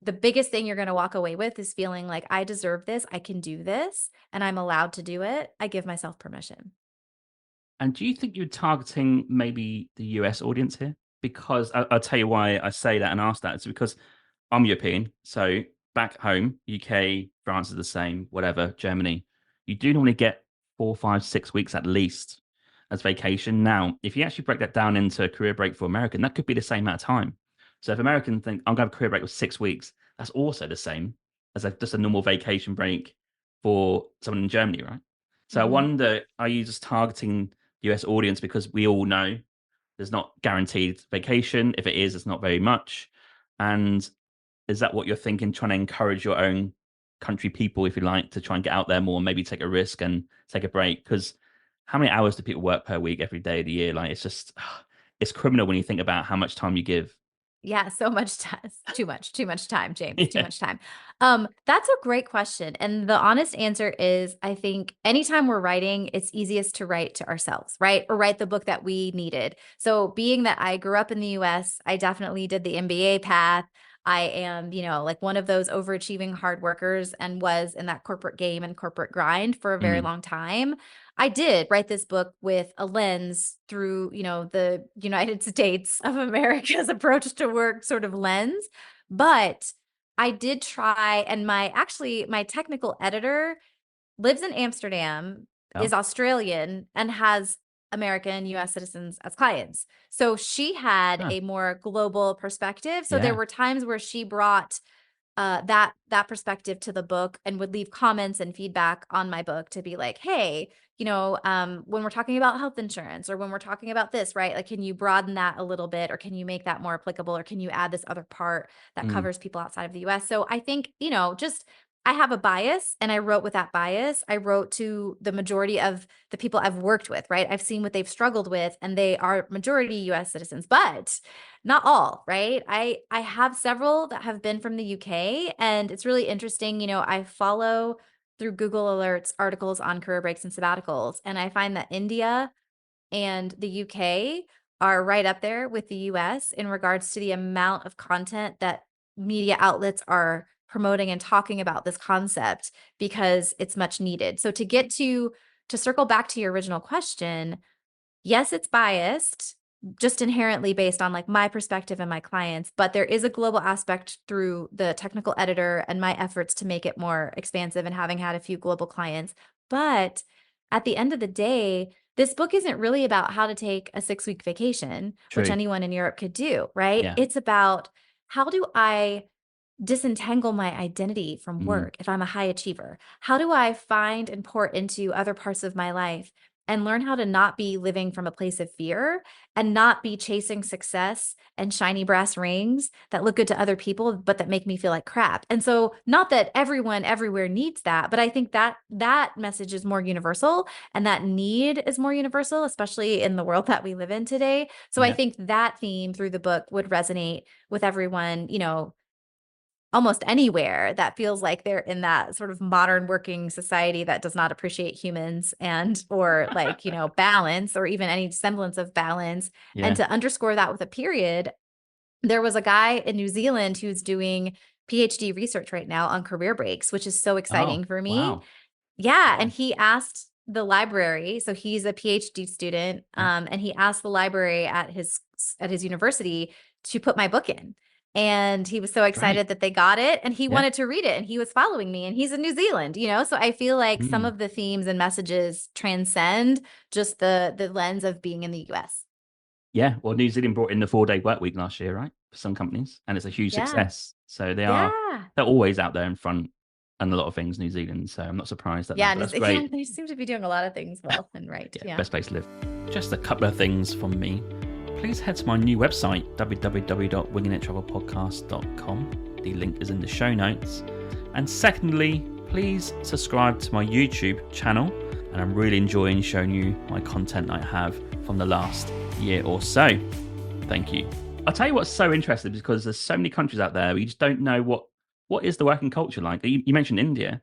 [SPEAKER 1] the biggest thing you're going to walk away with is feeling like I deserve this, I can do this, and I'm allowed to do it. I give myself permission.
[SPEAKER 2] And do you think you're targeting maybe the US audience here? Because I'll tell you why I say that and ask that. It's because I'm European. So back home, UK, France is the same, whatever, Germany, you do normally get 4, 5, 6 weeks at least as vacation. Now, if you actually break that down into a career break for American, that could be the same amount of time. So if Americans think I'm going to have a career break with 6 weeks, that's also the same as just a normal vacation break for someone in Germany, right? So I
[SPEAKER 1] Mhm.
[SPEAKER 2] wonder, are you just targeting the US audience because we all know there's not guaranteed vacation. If it is, it's not very much. And is that what you're thinking, trying to encourage your own country people, if you like, to try and get out there more and maybe take a risk and take a break? Because how many hours do people work per week every day of the year? Like it's just it's criminal when you think about how much time you give.
[SPEAKER 1] Yeah, so much time. Too much time, James. Too
[SPEAKER 2] Yeah.
[SPEAKER 1] much time. That's a great question. And the honest answer is I think anytime we're writing, it's easiest to write to ourselves, right? Or write the book that we needed. So being that I grew up in the US, I definitely did the MBA path. I am, like one of those overachieving hard workers and was in that corporate game and corporate grind for a very
[SPEAKER 2] Mm,
[SPEAKER 1] long time. I did write this book with a lens through, the United States of America's approach to work sort of lens. But I did try, and my technical editor lives in Amsterdam,
[SPEAKER 2] oh,
[SPEAKER 1] is Australian, and has American US citizens as clients. So she had
[SPEAKER 2] huh,
[SPEAKER 1] a more global perspective. So there
[SPEAKER 2] yeah.
[SPEAKER 1] were times where she brought that perspective to the book and would leave comments and feedback on my book to be like, hey, when we're talking about health insurance or when we're talking about this, right? Like, can you broaden that a little bit or can you make that more applicable or can you add this other part that
[SPEAKER 2] Mm,
[SPEAKER 1] covers people outside of the US? So I think, just I have a bias and I wrote with that bias. I wrote to the majority of the people I've worked with, right? I've seen what they've struggled with and they are majority US citizens, but not all, right? I have several that have been from the UK and it's really interesting, I follow through Google Alerts articles on career breaks and sabbaticals and I find that India and the UK are right up there with the US in regards to the amount of content that media outlets are promoting and talking about this concept because it's much needed. So to circle back to your original question, yes, it's biased, just inherently based on like my perspective and my clients, but there is a global aspect through the technical editor and my efforts to make it more expansive and having had a few global clients. But at the end of the day, this book isn't really about how to take a 6 week vacation, which
[SPEAKER 2] true.
[SPEAKER 1] anyone in Europe could do, right?
[SPEAKER 2] Yeah.
[SPEAKER 1] It's about how do I disentangle my identity from
[SPEAKER 2] Mm,
[SPEAKER 1] work if I'm a high achiever? How do I find and pour into other parts of my life and learn how to not be living from a place of fear and not be chasing success and shiny brass rings that look good to other people, but that make me feel like crap? And so, not that everyone everywhere needs that, but I think that message is more universal and that need is more universal, especially in the world that we live in today. So, I
[SPEAKER 2] yeah.
[SPEAKER 1] think that theme through the book would resonate with everyone, almost anywhere that feels like they're in that sort of modern working society that does not appreciate humans and or like balance or even any semblance of balance. And
[SPEAKER 2] Yeah.
[SPEAKER 1] to underscore that with a period, there was a guy in New Zealand who's doing PhD research right now on career breaks, which is so
[SPEAKER 2] Oh,
[SPEAKER 1] exciting for me.
[SPEAKER 2] wow.
[SPEAKER 1] Yeah,
[SPEAKER 2] Yeah.
[SPEAKER 1] and he asked the library. So he's a PhD student,
[SPEAKER 2] Yeah,
[SPEAKER 1] and he asked the library at his university to put my book in. And he was so
[SPEAKER 2] great.
[SPEAKER 1] excited that they got it, and he
[SPEAKER 2] Yeah.
[SPEAKER 1] wanted to read it, and he was following me, and he's in New Zealand, So I feel like some
[SPEAKER 2] Mm.
[SPEAKER 1] of the themes and messages transcend just the lens of being in the US.
[SPEAKER 2] Yeah. Well, New Zealand brought in the 4-day work week last year, right? For some companies, and it's a huge
[SPEAKER 1] Yeah.
[SPEAKER 2] success. So
[SPEAKER 1] Yeah.
[SPEAKER 2] they're always out there in front and a lot of things, New Zealand. So I'm not surprised at that,
[SPEAKER 1] Yeah,
[SPEAKER 2] but that's
[SPEAKER 1] yeah,
[SPEAKER 2] great.
[SPEAKER 1] they seem to be doing a lot of things well and right.
[SPEAKER 2] Yeah,
[SPEAKER 1] Yeah.
[SPEAKER 2] best place to live. Just a couple of things from me. Please head to my new website, www.wingingittravelpodcast.com. The link is in the show notes. And secondly, please subscribe to my YouTube channel. And I'm really enjoying showing you my content I have from the last year or so. Thank you. I'll tell you what's so interesting because there's so many countries out there where you just don't know what is the working culture like. You mentioned India.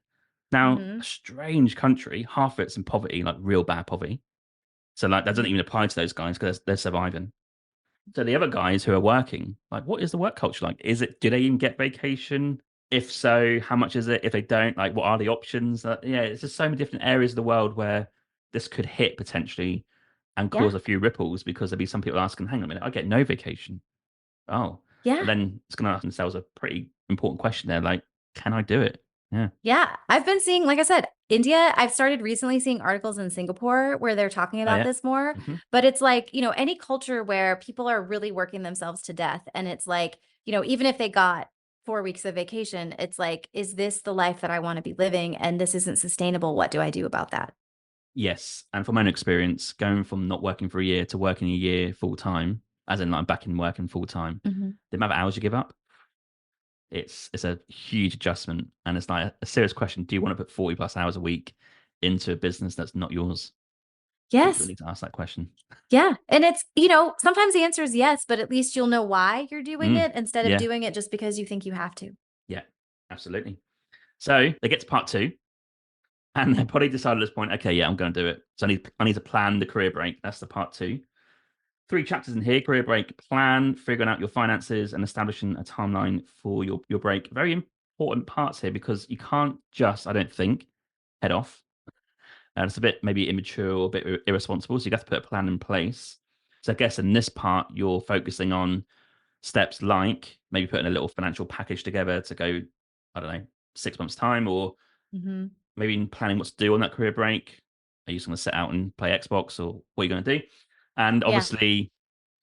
[SPEAKER 2] Now,
[SPEAKER 1] Hmm.
[SPEAKER 2] a strange country, half of it's in poverty, like real bad poverty. So like that doesn't even apply to those guys because they're surviving. So the other guys who are working, like what is the work culture like? Do they even get vacation? If so, how much is it? If they don't, like what are the options? Yeah, it's just so many different areas of the world where this could hit potentially and
[SPEAKER 1] Yeah.
[SPEAKER 2] cause a few ripples because there'll be some people asking, hang on a minute, I get no vacation. Oh,
[SPEAKER 1] Yeah.
[SPEAKER 2] but then it's going to ask themselves a pretty important question there, like, can I do it? Yeah.
[SPEAKER 1] Yeah. I've been seeing, like I said, India, I've started recently seeing articles in Singapore where they're talking
[SPEAKER 2] Oh
[SPEAKER 1] about
[SPEAKER 2] yeah.
[SPEAKER 1] this more.
[SPEAKER 2] Hmm.
[SPEAKER 1] But it's like, any culture where people are really working themselves to death. And it's like, even if they got 4 weeks of vacation, it's like, is this the life that I want to be living? And this isn't sustainable. What do I do about that?
[SPEAKER 2] Yes, and from my own experience, going from not working for a year to working a year full time, as in like I'm back in working full time,
[SPEAKER 1] Hmm.
[SPEAKER 2] the amount of hours you give up, it's a huge adjustment, and it's like a serious question: do you want to put 40 plus hours a week into a business that's not yours? I think we
[SPEAKER 1] Yes.
[SPEAKER 2] need to ask that question.
[SPEAKER 1] Yeah. And it's, sometimes the answer is yes, but at least you'll know why you're doing
[SPEAKER 2] Mm,
[SPEAKER 1] it instead of
[SPEAKER 2] yeah,
[SPEAKER 1] doing it just because you think you have to.
[SPEAKER 2] yeah, absolutely. So they get to part two, and they probably decided at this point, okay, yeah, I'm going to do it. So I need to plan the career break. That's the part two. 3 chapters in here: career break, plan, figuring out your finances, and establishing a timeline for your break. Very important parts here because you can't just, I don't think, head off. And it's a bit maybe immature or a bit irresponsible. So you have to put a plan in place. So I guess in this part, you're focusing on steps like maybe putting a little financial package together to go, I don't know, 6 months' time, or
[SPEAKER 1] Hmm.
[SPEAKER 2] maybe planning what to do on that career break. Are you just going to sit out and play Xbox, or what are you going to do? And
[SPEAKER 1] Yeah.
[SPEAKER 2] obviously,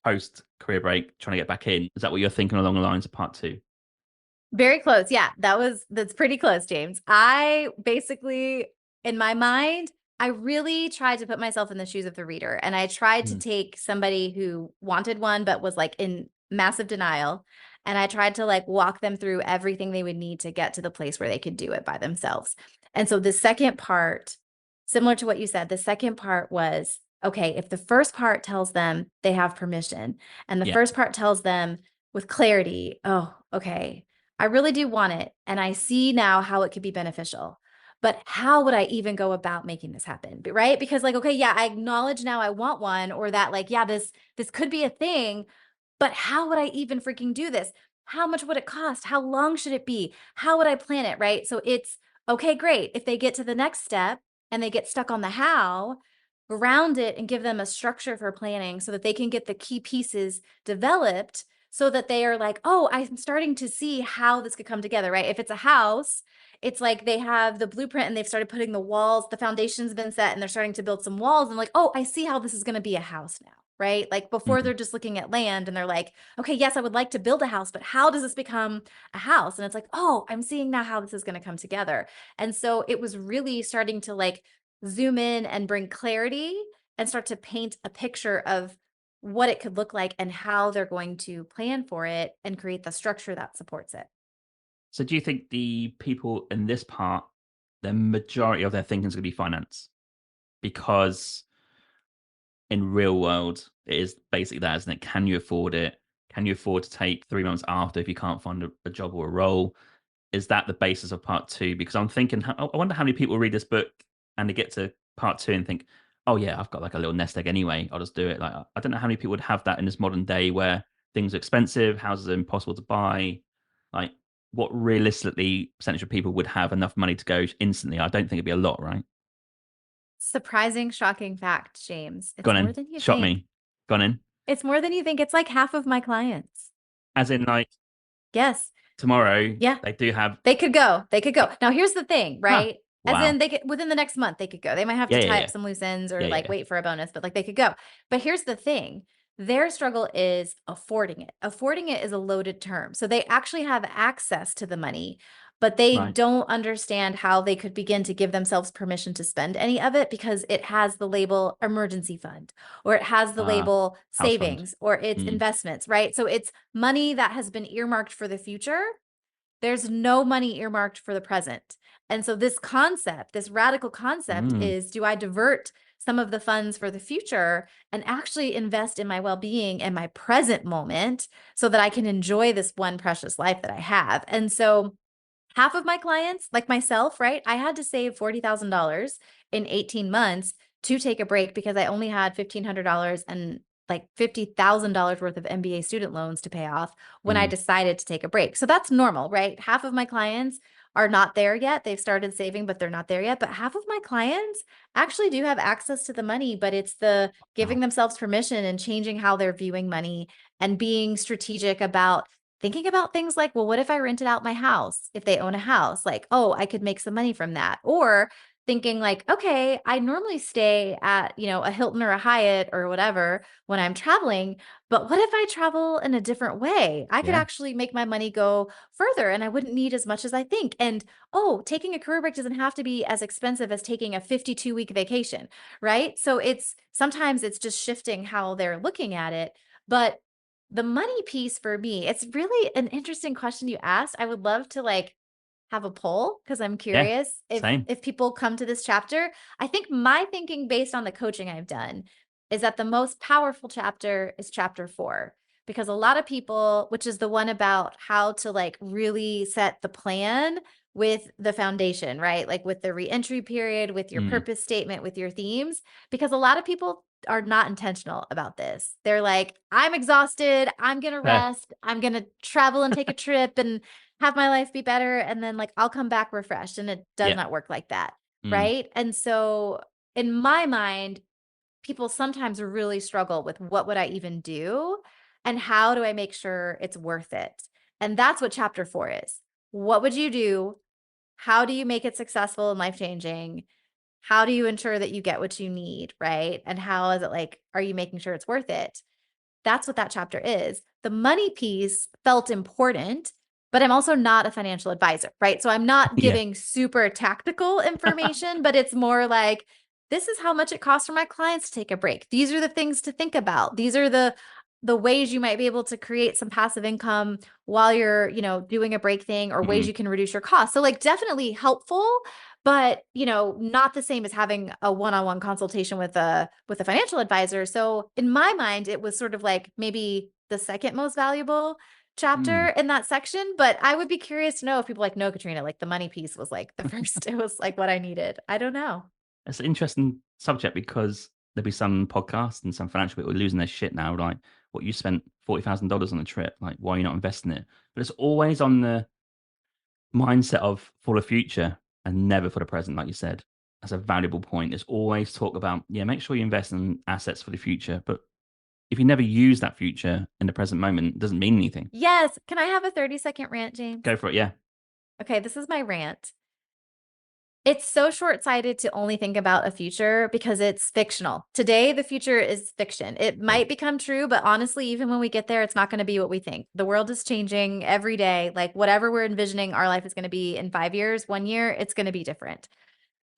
[SPEAKER 2] post career break, trying to get back in. Is that what you're thinking along the lines of part two?
[SPEAKER 1] Very close. Yeah, that's pretty close, James. I basically, in my mind, I really tried to put myself in the shoes of the reader. And I tried to
[SPEAKER 2] Mm.
[SPEAKER 1] take somebody who wanted one, but was like in massive denial. And I tried to like walk them through everything they would need to get to the place where they could do it by themselves. And so the second part, similar to what you said, the second part was okay, if the first part tells them they have permission, and the
[SPEAKER 2] Yeah.
[SPEAKER 1] first part tells them with clarity, oh, okay, I really do want it. And I see now how it could be beneficial. But how would I even go about making this happen? Right? Because like, okay, yeah, I acknowledge now I want one, or that like, yeah, this could be a thing, but how would I even freaking do this? How much would it cost? How long should it be? How would I plan it? Right? So it's okay, great. If they get to the next step and they get stuck on the how, ground it and give them a structure for planning so that they can get the key pieces developed so that they are like, oh, I'm starting to see how this could come together, right? If it's a house, it's like they have the blueprint and they've started putting the walls, the foundation's been set and they're starting to build some walls and like, oh, I see how this is going to be a house now, right? Like before
[SPEAKER 2] Mm.
[SPEAKER 1] they're just looking at land and they're like, okay, yes, I would like to build a house, but how does this become a house? And it's like, oh, I'm seeing now how this is going to come together. And so it was really starting to like zoom in and bring clarity and start to paint a picture of what it could look like and how they're going to plan for it and create the structure that supports it.
[SPEAKER 2] So do you think the people in this part, the majority of their thinking is going to be finance? Because in real world, it is basically that, isn't it? Can you afford it? Can you afford to take 3 months after if you can't find a job or a role? Is that the basis of part two? Because I'm thinking, I wonder how many people read this book and they get to part two and think, oh yeah, I've got like a little nest egg anyway. I'll just do it. Like I don't know how many people would have that in this modern day where things are expensive, houses are impossible to buy. Like what realistically percentage of people would have enough money to go instantly? I don't think it'd be a lot, right?
[SPEAKER 1] Surprising, shocking fact, James. It's
[SPEAKER 2] Gone
[SPEAKER 1] more
[SPEAKER 2] in.
[SPEAKER 1] than you
[SPEAKER 2] Shot
[SPEAKER 1] think.
[SPEAKER 2] me. Gone in.
[SPEAKER 1] It's more than you think. It's like half of my clients.
[SPEAKER 2] As in, like,
[SPEAKER 1] Yes.
[SPEAKER 2] tomorrow,
[SPEAKER 1] Yeah.
[SPEAKER 2] they do have.
[SPEAKER 1] They could go. They could go. Now, here's the thing,
[SPEAKER 2] Huh.
[SPEAKER 1] right? As in,
[SPEAKER 2] Wow.
[SPEAKER 1] they could within the next month, they could go. They might have
[SPEAKER 2] Yeah,
[SPEAKER 1] to
[SPEAKER 2] yeah,
[SPEAKER 1] tie up
[SPEAKER 2] yeah.
[SPEAKER 1] some loose ends or
[SPEAKER 2] Yeah, yeah,
[SPEAKER 1] like
[SPEAKER 2] yeah.
[SPEAKER 1] wait for a bonus, but like they could go. But here's the thing, their struggle is affording it. Affording it is a loaded term. So they actually have access to the money, but they
[SPEAKER 2] Right.
[SPEAKER 1] don't understand how they could begin to give themselves permission to spend any of it because it has the label emergency fund or it has the
[SPEAKER 2] Ah,
[SPEAKER 1] label
[SPEAKER 2] house fund.
[SPEAKER 1] savings or it's
[SPEAKER 2] Mm.
[SPEAKER 1] investments, right? So it's money that has been earmarked for the future. There's no money earmarked for the present. And so this concept, this radical concept
[SPEAKER 2] Mm.
[SPEAKER 1] is, do I divert some of the funds for the future and actually invest in my well-being and my present moment so that I can enjoy this one precious life that I have? And so half of my clients, like myself, right? I had to save $40,000 in 18 months to take a break because I only had $1,500 and like $50,000 worth of MBA student loans to pay off when I
[SPEAKER 2] Mm.
[SPEAKER 1] decided to take a break. So that's normal, right? Half of my clients are not there yet. They've started saving, but they're not there yet. But half of my clients actually do have access to the money, but it's the giving
[SPEAKER 2] Wow.
[SPEAKER 1] themselves permission and changing how they're viewing money and being strategic about thinking about things like, well, what if I rented out my house? If they own a house, like, oh, I could make some money from that. Or thinking like, okay, I normally stay at, a Hilton or a Hyatt or whatever when I'm traveling, but what if I travel in a different way? I could
[SPEAKER 2] Yeah.
[SPEAKER 1] actually make my money go further and I wouldn't need as much as I think. And oh, taking a career break doesn't have to be as expensive as taking a 52-week vacation, right? So it's sometimes it's just shifting how they're looking at it. But the money piece for me, it's really an interesting question you asked. I would love to like have a poll because I'm
[SPEAKER 2] Yeah.
[SPEAKER 1] curious
[SPEAKER 2] Same.
[SPEAKER 1] if people come to this chapter. I think my thinking based on the coaching I've done is that the most powerful chapter is chapter 4 because a lot of people, which is the one about how to like really set the plan with the foundation, right? Like with the reentry period, with your
[SPEAKER 2] Mm.
[SPEAKER 1] purpose statement, with your themes, because a lot of people are not intentional about this. They're like, I'm exhausted. I'm going to
[SPEAKER 2] Fair.
[SPEAKER 1] rest. I'm going to travel and take a trip and have my life be better. And then like, I'll come back refreshed. And it does
[SPEAKER 2] Yeah.
[SPEAKER 1] not work like that.
[SPEAKER 2] Mm.
[SPEAKER 1] Right. And so in my mind, people sometimes really struggle with what would I even do? And how do I make sure it's worth it? And that's what chapter 4 is. What would you do? How do you make it successful and life changing? How do you ensure that you get what you need, right? And how is it like, are you making sure it's worth it? That's what that chapter is. The money piece felt important, but I'm also not a financial advisor, right? So I'm not
[SPEAKER 2] Yeah.
[SPEAKER 1] giving super tactical information, but it's more like, this is how much it costs for my clients to take a break. These are the things to think about. These are the ways you might be able to create some passive income while you're, doing a break thing or ways
[SPEAKER 2] Mm.
[SPEAKER 1] you can reduce your costs. So like definitely helpful, but not the same as having a one-on-one consultation with a financial advisor. So in my mind, it was sort of like maybe the second most valuable chapter
[SPEAKER 2] Mm.
[SPEAKER 1] in that section. But I would be curious to know if people like, no, Katrina, like the money piece was like the first, it was like what I needed. I don't know.
[SPEAKER 2] It's an interesting subject because there'll be some podcasts and some financial people losing their shit now. Like, what you spent $40,000 on a trip. Like, why are you not investing it? But it's always on the mindset of for the future and never for the present, like you said. That's a valuable point. It's always talk about, yeah, make sure you invest in assets for the future. But if you never use that future in the present moment, it doesn't mean anything.
[SPEAKER 1] Yes. Can I have a 30-second rant, James?
[SPEAKER 2] Go for it. Yeah.
[SPEAKER 1] Okay, this is my rant. It's so short-sighted to only think about a future because it's fictional. Today, the future is fiction. It
[SPEAKER 2] Yeah.
[SPEAKER 1] might become true, but honestly, even when we get there, it's not going to be what we think. The world is changing every day. Like whatever we're envisioning our life is going to be in 5 years, 1 year, it's going to be different.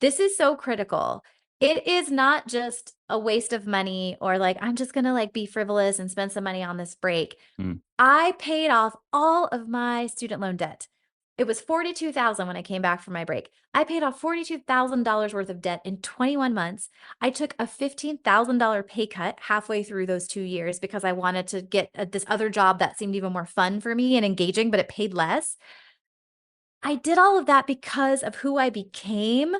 [SPEAKER 1] This is so critical. It is not just a waste of money or like, I'm just going to like be frivolous and spend some money on this break.
[SPEAKER 2] Mm.
[SPEAKER 1] I paid off all of my student loan debt. It was 42,000 when I came back from my break. I paid off $42,000 worth of debt in 21 months. I took a $15,000 pay cut halfway through those 2 years because I wanted to get this other job that seemed even more fun for me and engaging, but it paid less. I did all of that because of who I became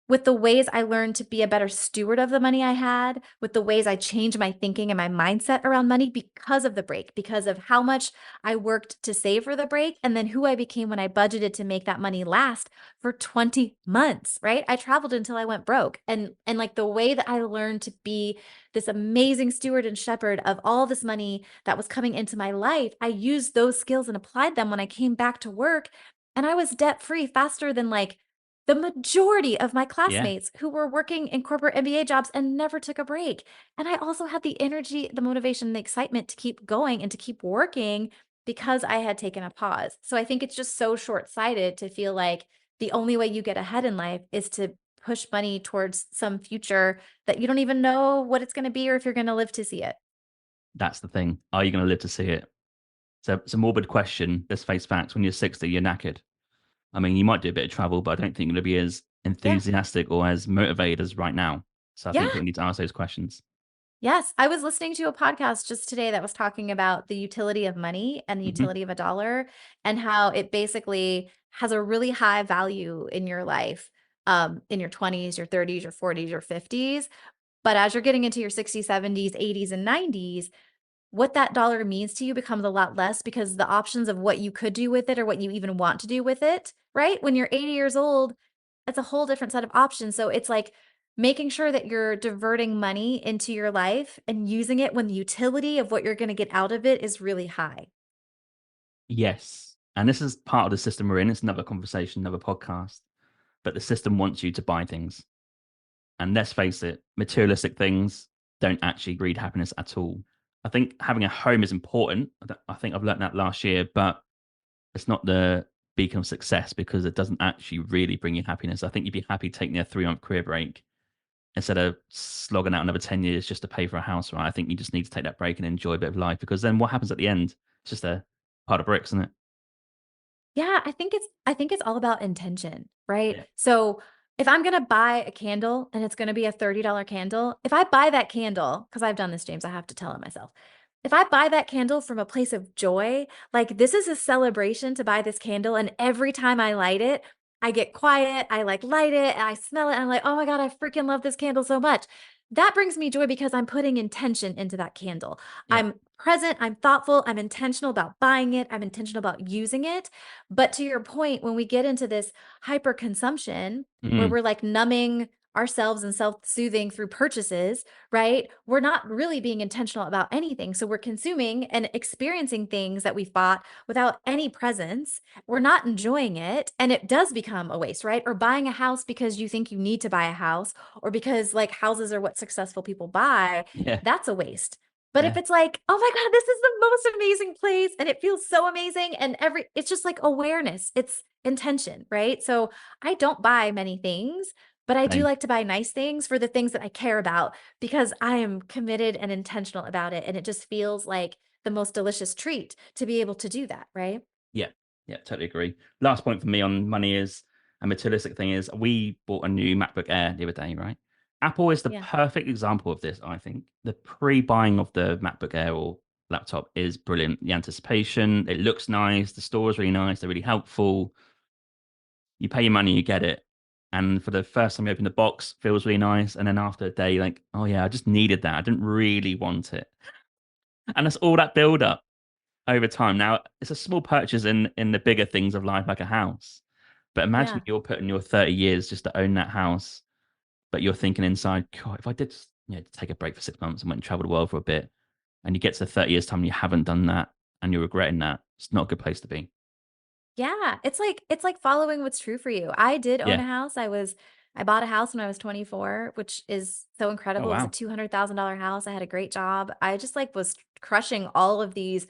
[SPEAKER 1] with the ways I learned to be a better steward of the money I had, with the ways I changed my thinking and my mindset around money because of the break, because of how much I worked to save for the break, and then who I became when I budgeted to make that money last for 20 months, right? I traveled until I went broke. And like the way that I learned to be this amazing steward and shepherd of all this money that was coming into my life, I used those skills and applied them when I came back to work, and I was debt free faster than like the majority of my
[SPEAKER 2] Yeah,
[SPEAKER 1] classmates who were working in corporate MBA jobs and never took a break. And I also had the energy, the motivation, the excitement to keep going and to keep working because I had taken a pause. So I think it's just so short sighted to feel like the only way you get ahead in life is to push money towards some future that you don't even know what it's going to be or if you're going to live to see it.
[SPEAKER 2] that's the thing. Are you going to live to see it? So it's a morbid question. Let's face facts. When you're 60, you're knackered. I mean, you might do a bit of travel, but I don't think you're going to be as
[SPEAKER 1] Yeah.
[SPEAKER 2] enthusiastic or as motivated as right now. So I think
[SPEAKER 1] Yeah.
[SPEAKER 2] people need to ask those questions.
[SPEAKER 1] Yes, I was listening to a podcast just today that was talking about the utility of money and the
[SPEAKER 2] Hmm.
[SPEAKER 1] utility of a dollar and how it basically has a really high value in your life, in your 20s, your 30s, your 40s, your 50s. But as you're getting into your 60s, 70s, 80s, and 90s, what that dollar means to you becomes a lot less because the options of what you could do with it or what you even want to do with it, right? When you're 80 years old, it's a whole different set of options. So it's like making sure that you're diverting money into your life and using it when the utility of what you're going to get out of it is really high.
[SPEAKER 2] Yes. And this is part of the system we're in. It's another conversation, another podcast. But the system wants you to buy things. And let's face it, materialistic things don't actually breed happiness at all. I think having a home is important. I think I've learned that last year, but it's not the beacon of success because it doesn't actually really bring you happiness. I think you'd be happy taking a 3 month career break instead of slogging out another 10 years just to pay for a house, right? I think you just need to take that break and enjoy a bit of life because then what happens at the end? It's just a part of bricks, isn't it?
[SPEAKER 1] Yeah, I think it's all about intention, right?
[SPEAKER 2] Yeah.
[SPEAKER 1] So if I'm gonna buy a candle and it's gonna be a $30 candle, if I buy that candle, because I've done this, James, I have to tell it myself. If I buy that candle from a place of joy, like this is a celebration to buy this candle, and every time I light it, I get quiet, I like light it, and I smell it, and I'm like, oh my God, I freaking love this candle so much. That brings me joy because I'm putting intention into that candle.
[SPEAKER 2] Yeah.
[SPEAKER 1] I'm present, I'm thoughtful, I'm intentional about buying it, I'm intentional about using it. But to your point, when we get into this hyper consumption where
[SPEAKER 2] Mm.
[SPEAKER 1] we're like numbing ourselves and self-soothing through purchases, right? We're not really being intentional about anything. So we're consuming and experiencing things that we've bought without any presence. We're not enjoying it. And it does become a waste, right? Or buying a house because you think you need to buy a house or because like houses are what successful people buy.
[SPEAKER 2] Yeah.
[SPEAKER 1] That's a waste. But if
[SPEAKER 2] Yeah.
[SPEAKER 1] it's like, oh my God, this is the most amazing place and it feels so amazing and it's just like awareness, it's intention, right? So I don't buy many things, but I do
[SPEAKER 2] Same.
[SPEAKER 1] like to buy nice things for the things that I care about because I am committed and intentional about it. And it just feels like the most delicious treat to be able to do that, right?
[SPEAKER 2] Yeah, yeah, totally agree. Last point for me on money is a materialistic thing is we bought a new MacBook Air the other day, right? Apple is the
[SPEAKER 1] Yeah.
[SPEAKER 2] perfect example of this, I think. The pre-buying of the MacBook Air or laptop is brilliant. The anticipation, it looks nice, the store is really nice, they're really helpful. You pay your money, you get it. And for the first time you open the box, feels really nice. And then after a day, like, oh yeah, I just needed that. I didn't really want it. And that's all that build up over time. Now, it's a small purchase in the bigger things of life, like a house. But imagine
[SPEAKER 1] Yeah.
[SPEAKER 2] you're putting your 30 years just to own that house, but you're thinking inside, God, if I did, take a break for 6 months and went and travel the world for a bit, and you get to 30 years time and you haven't done that, and you're regretting that, it's not a good place to be.
[SPEAKER 1] Yeah, it's like following what's true for you. I did own
[SPEAKER 2] Yeah.
[SPEAKER 1] a house. I bought a house when I was 24, which is so
[SPEAKER 2] Oh
[SPEAKER 1] incredible. It was a
[SPEAKER 2] wow.
[SPEAKER 1] $200,000 house. I had a great job. I just like was crushing all of these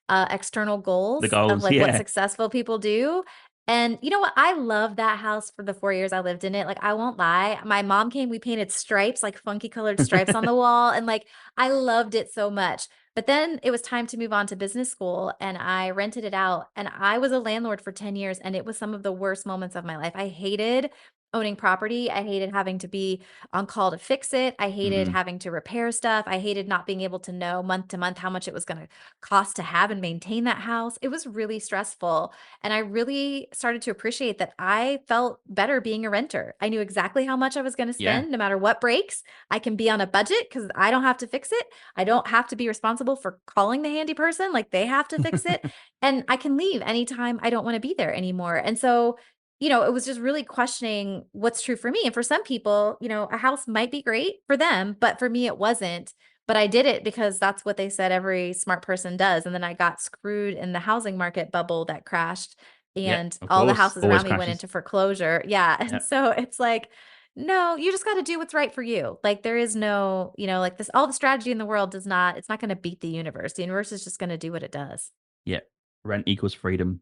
[SPEAKER 1] external
[SPEAKER 2] The
[SPEAKER 1] goals of
[SPEAKER 2] goals.
[SPEAKER 1] like what
[SPEAKER 2] Yeah.
[SPEAKER 1] successful people do. And you know what? I love that house for the 4 years I lived in it. Like I won't lie. My mom came, we painted stripes, like funky colored stripes on the wall, and like I loved it so much. But then it was time to move on to business school and I rented it out and I was a landlord for 10 years and it was some of the worst moments of my life. I hated owning property. I hated having to be on call to fix it. I hated
[SPEAKER 2] Mm,
[SPEAKER 1] having to repair stuff. I hated not being able to know month to month how much it was going to cost to have and maintain that house. It was really stressful. And I really started to appreciate that I felt better being a renter. I knew exactly how much I was going to
[SPEAKER 2] yeah.
[SPEAKER 1] spend no matter what breaks. I can be on a budget because I don't have to fix it. I don't have to be responsible for calling the handy person, like they have to fix it. And I can leave anytime I don't want to be there anymore. And so, it was just really questioning what's true for me. And for some people, a house might be great for them, but for me, it wasn't. But I did it because that's what they said every smart person does. And then I got screwed in the housing market bubble that crashed,
[SPEAKER 2] Yeah,
[SPEAKER 1] and
[SPEAKER 2] of
[SPEAKER 1] all the
[SPEAKER 2] course.
[SPEAKER 1] houses
[SPEAKER 2] Always
[SPEAKER 1] around me went
[SPEAKER 2] crashes.
[SPEAKER 1] into foreclosure. Yeah.
[SPEAKER 2] Yeah.
[SPEAKER 1] And so it's like, no, you just got to do what's right for you. Like there is no, like this, all the strategy in the world it's not going to beat the universe. The universe is just going to do what it does.
[SPEAKER 2] Yeah. Rent equals freedom.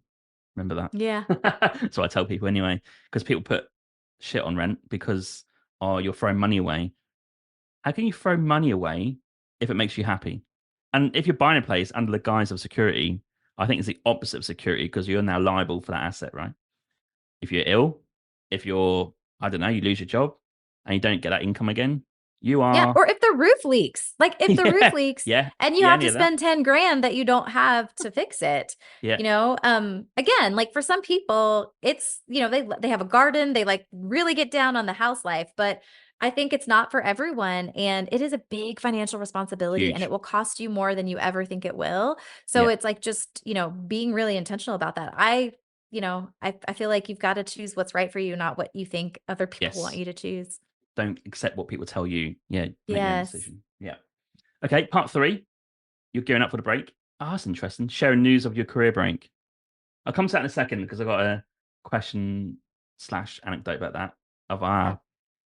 [SPEAKER 2] Remember
[SPEAKER 1] Yeah.
[SPEAKER 2] that? So I tell people anyway, because people put shit on rent because, oh, you're throwing money away. How can you throw money away if it makes you happy? And if you're buying a place under the guise of security, I think it's the opposite of security because you're now liable for that asset, right? If you're ill, if you're, I don't know, you lose your job and you don't get that income again, you
[SPEAKER 1] Yeah,
[SPEAKER 2] are,
[SPEAKER 1] or if the roof leaks. Like if the roof
[SPEAKER 2] yeah,
[SPEAKER 1] leaks
[SPEAKER 2] yeah,
[SPEAKER 1] and you
[SPEAKER 2] yeah,
[SPEAKER 1] have
[SPEAKER 2] any
[SPEAKER 1] to
[SPEAKER 2] of that.
[SPEAKER 1] spend 10 grand that you don't have to fix it,
[SPEAKER 2] Yeah,
[SPEAKER 1] again, like for some people, it's, they have a garden, they like really get down on the house life, but I think it's not for everyone, and it is a big financial responsibility, and it
[SPEAKER 2] huge.
[SPEAKER 1] will cost you more than you ever think it will. So
[SPEAKER 2] Yeah,
[SPEAKER 1] it's like just, being really intentional about that. I feel like you've got to choose what's right for you, not what you think other people want
[SPEAKER 2] yes.
[SPEAKER 1] you to choose.
[SPEAKER 2] Don't accept what people tell you. Yeah, make your own
[SPEAKER 1] Yes.
[SPEAKER 2] decision. Yeah. Okay, part three. You're gearing up for the break. Ah, that's interesting. Sharing news of your career break. I'll come to that in a second because I got a question slash anecdote about that of
[SPEAKER 1] Yeah.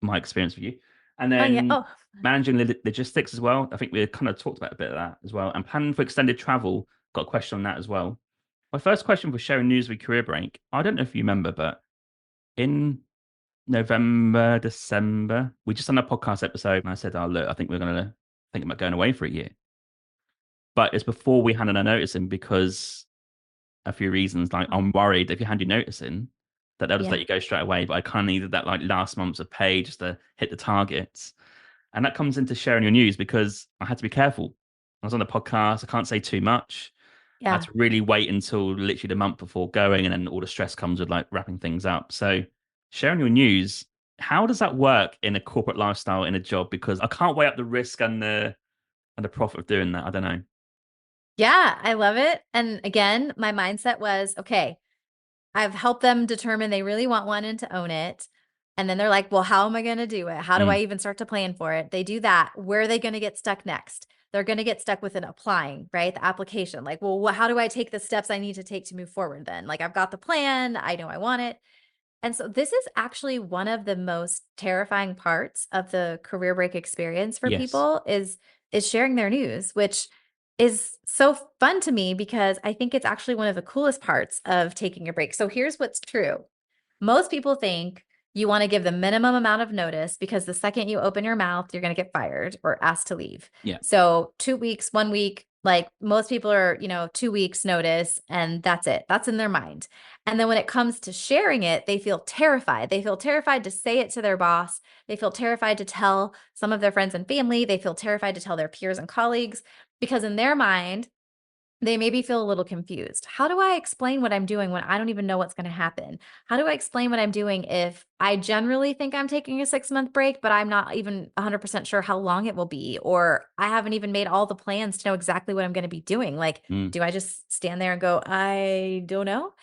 [SPEAKER 2] my experience with you, and
[SPEAKER 1] Oh, yeah.
[SPEAKER 2] then
[SPEAKER 1] Oh,
[SPEAKER 2] managing logistics as well. I think we kind of talked about a bit of that as well, and planning for extended travel. Got a question on that as well. My first question for sharing news of your career break. I don't know if you remember, but in November, December, we just done a podcast episode, and I said, "Oh, look, I think we're gonna think about going away for a year." But it's before we handed our notice in because a few reasons. Like I'm worried if you hand your notice in that they'll just let
[SPEAKER 1] yeah.
[SPEAKER 2] you go straight away. But I kind of needed that like last month's of pay just to hit the targets. And that comes into sharing your news because I had to be careful. I was on the podcast. I can't say too much. I had
[SPEAKER 1] Yeah.
[SPEAKER 2] to really wait until literally the month before going, and then all the stress comes with like wrapping things up. So sharing your news, how does that work in a corporate lifestyle in a job? Because I can't weigh up the risk and the profit of doing that. I don't know.
[SPEAKER 1] Yeah, I love it. And again, my mindset was, okay, I've helped them determine they really want one and to own it. And then they're like, well, how am I going to do it? How do I
[SPEAKER 2] Mm,
[SPEAKER 1] even start to plan for it? They do that. Where are they going to get stuck next? They're going to get stuck with an applying, right? The application. Like, well, how do I take the steps I need to take to move forward then? Like, I've got the plan. I know I want it. And so this is actually one of the most terrifying parts of the career break experience for
[SPEAKER 2] yes.
[SPEAKER 1] people is sharing their news, which is so fun to me because I think it's actually one of the coolest parts of taking a break. So here's what's true. Most people think you want to give the minimum amount of notice because the second you open your mouth, you're going to get fired or asked to leave.
[SPEAKER 2] Yeah.
[SPEAKER 1] So 2 weeks, 1 week, like most people are, 2 weeks notice and that's it. That's in their mind. And then when it comes to sharing it, they feel terrified. They feel terrified to say it to their boss. They feel terrified to tell some of their friends and family. They feel terrified to tell their peers and colleagues because in their mind, they maybe feel a little confused. How do I explain what I'm doing when I don't even know what's going to happen? How do I explain what I'm doing if I generally think I'm taking a 6 month break, but I'm not even 100% sure how long it will be? Or I haven't even made all the plans to know exactly what I'm going to be doing. Like,
[SPEAKER 2] Mm,
[SPEAKER 1] do I just stand there and go, I don't know?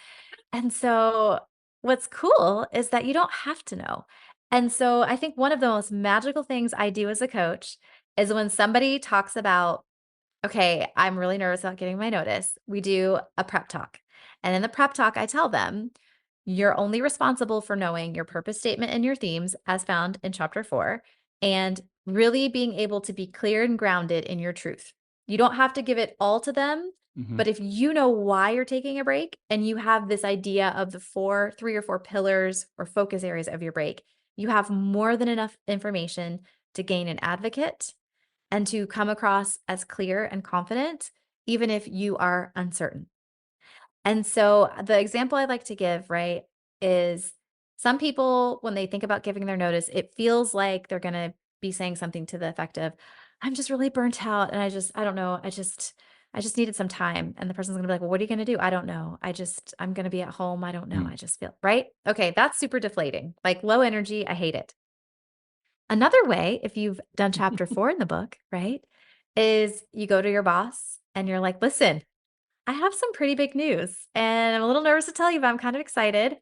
[SPEAKER 1] And so what's cool is that you don't have to know. And so I think one of the most magical things I do as a coach is when somebody talks about, okay, I'm really nervous about getting my notice. We do a prep talk. And in the prep talk, I tell them, you're only responsible for knowing your purpose statement and your themes as found in chapter 4, and really being able to be clear and grounded in your truth. You don't have to give it all to them,
[SPEAKER 2] hmm
[SPEAKER 1] but if you know why you're taking a break and you have this idea of the 3 or 4 pillars or focus areas of your break, you have more than enough information to gain an advocate and to come across as clear and confident, even if you are uncertain. And so the example I like to give, right, is Some people, when they think about giving their notice, it feels like they're going to be saying something to the effect of, I'm just really burnt out. And I don't know. I just needed some time. And the person's going to be like, well, what are you going to do? I don't know. I'm going to be at home. I don't know.
[SPEAKER 2] Mm.
[SPEAKER 1] I just feel right. Okay. That's super deflating, like low energy. I hate it. Another way, if you've done chapter 4 in the book, right, is you go to your boss and you're like, listen, I have some pretty big news and I'm a little nervous to tell you, but I'm kind of excited.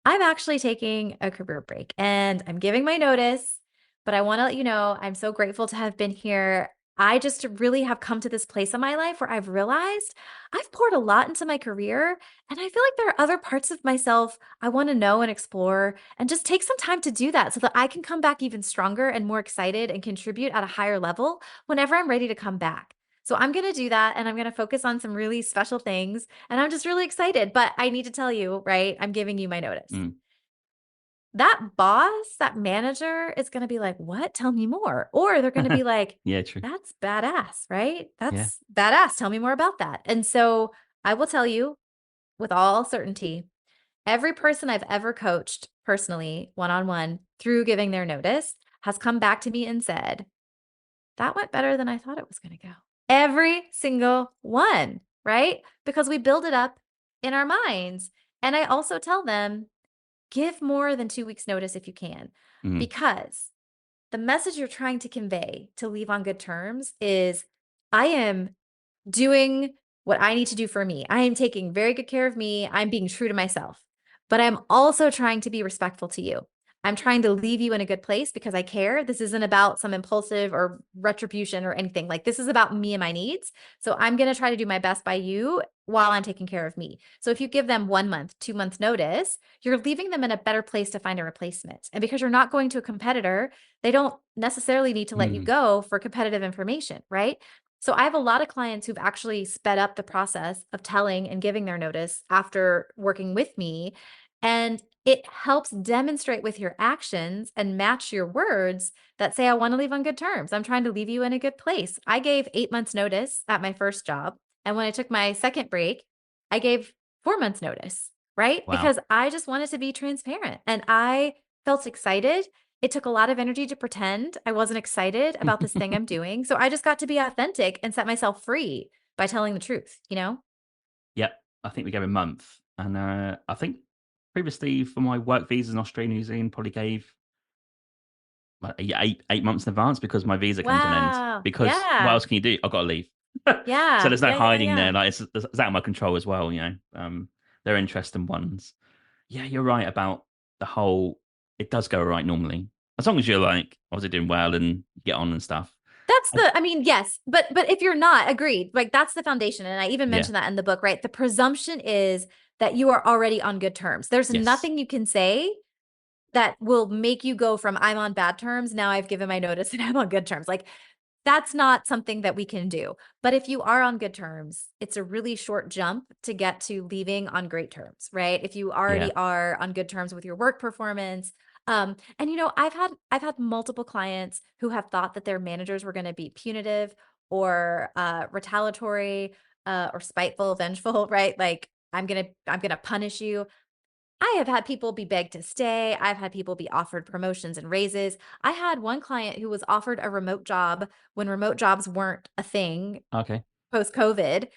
[SPEAKER 1] I'm actually taking a career break and I'm giving my notice, but I want to let you know I'm so grateful to have been here. I just really have come to this place in my life where I've realized I've poured a lot into my career. And I feel like there are other parts of myself I want to know and explore and just take some time to do that so that I can come back even stronger and more excited and contribute at a higher level whenever I'm ready to come back. So I'm going to do that and I'm going to focus on some really special things. And I'm just really excited. But I need to tell you, right? I'm giving you my notice.
[SPEAKER 2] Mm.
[SPEAKER 1] That boss, that manager is going to be like, what? Tell me more. Or they're going to be like,
[SPEAKER 2] Yeah, true.
[SPEAKER 1] that's badass, right?
[SPEAKER 2] Yeah.
[SPEAKER 1] That's badass. Tell me more about that. And so I will tell you with all certainty, every person I've ever coached personally, one on one, through giving their notice, has come back to me and said, that went better than I thought it was going to go. Every single one, right? Because we build it up in our minds. And I also tell them, give more than 2 weeks notice if you can,
[SPEAKER 2] Mm.
[SPEAKER 1] because the message you're trying to convey to leave on good terms is I am doing what I need to do for me. I am taking very good care of me. I'm being true to myself, but I'm also trying to be respectful to you. I'm trying to leave you in a good place because I care. This isn't about some impulsive or retribution or anything. Like, this is about me and my needs. So I'm going to try to do my best by you while I'm taking care of me. So if you give them 1 month, 2 months notice, you're leaving them in a better place to find a replacement. And because you're not going to a competitor, they don't necessarily need to let you
[SPEAKER 2] Mm.
[SPEAKER 1] go for competitive information, right? So I have a lot of clients who've actually sped up the process of telling and giving their notice after working with me. And it helps demonstrate with your actions and match your words that say, I want to leave on good terms. I'm trying to leave you in a good place. I gave 8 months notice at my first job. And when I took my second break, I gave 4 months notice, right?
[SPEAKER 2] Wow.
[SPEAKER 1] Because I just wanted to be transparent and I felt excited. It took a lot of energy to pretend I wasn't excited about this thing I'm doing. So I just got to be authentic and set myself free by telling the truth, you know?
[SPEAKER 2] Yeah, I think we gave a month, and I think previously for my work visas in Australia, New Zealand, probably gave like, 8 months in advance because my visa came to an end.
[SPEAKER 1] Wow.
[SPEAKER 2] Because what
[SPEAKER 1] Yeah.
[SPEAKER 2] else can you do? I've got to leave. So
[SPEAKER 1] Yeah.
[SPEAKER 2] there's no
[SPEAKER 1] Yeah. Yeah.
[SPEAKER 2] hiding
[SPEAKER 1] Yeah.
[SPEAKER 2] there. Like it's out of my control as well. They're interesting ones. Yeah, you're right about the whole. It does go right normally, as long as you're like obviously doing well and get on and stuff.
[SPEAKER 1] That's
[SPEAKER 2] I,
[SPEAKER 1] I mean, yes, but if you're not, agreed, like that's the foundation. And I even
[SPEAKER 2] yeah.
[SPEAKER 1] mentioned that in the book, right? The presumption is that you are already on good terms. There's
[SPEAKER 2] Yes.
[SPEAKER 1] nothing you can say that will make you go from I'm on bad terms, now I've given my notice and I'm on good terms. Like, that's not something that we can do. But if you are on good terms, it's a really short jump to get to leaving on great terms, right? If you
[SPEAKER 2] Yeah.
[SPEAKER 1] already are on good terms with your work performance. And I've had multiple clients who have thought that their managers were going to be punitive or retaliatory or spiteful, vengeful, right? Like, I'm gonna punish you. I have had people be begged to stay. I've had people be offered promotions and raises. I had one client who was offered a remote job when remote jobs weren't a thing
[SPEAKER 2] Okay.
[SPEAKER 1] post COVID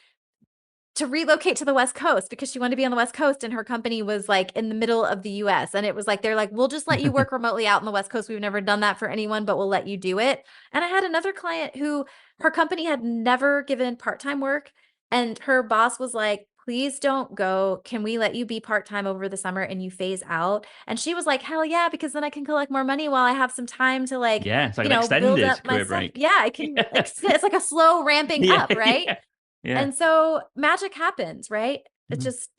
[SPEAKER 1] to relocate to the West Coast because she wanted to be on the West Coast and her company was like in the middle of the US. And it was like, they're like, we'll just let you work remotely out on the West Coast. We've never done that for anyone, but we'll let you do it. And I had another client who her company had never given part-time work. And her boss was like, please don't go. Can we let you be part-time over the summer and you phase out? And she was like, hell yeah, because then I can collect more money while I have some time to like,
[SPEAKER 2] Yeah, it's like an
[SPEAKER 1] build
[SPEAKER 2] extended
[SPEAKER 1] up my
[SPEAKER 2] career
[SPEAKER 1] stuff.
[SPEAKER 2] break.
[SPEAKER 1] Yeah, I can
[SPEAKER 2] Yeah.
[SPEAKER 1] it's like a slow ramping
[SPEAKER 2] Yeah.
[SPEAKER 1] up, right?
[SPEAKER 2] Yeah. Yeah.
[SPEAKER 1] And so magic happens, right? It
[SPEAKER 2] Mhm.
[SPEAKER 1] just.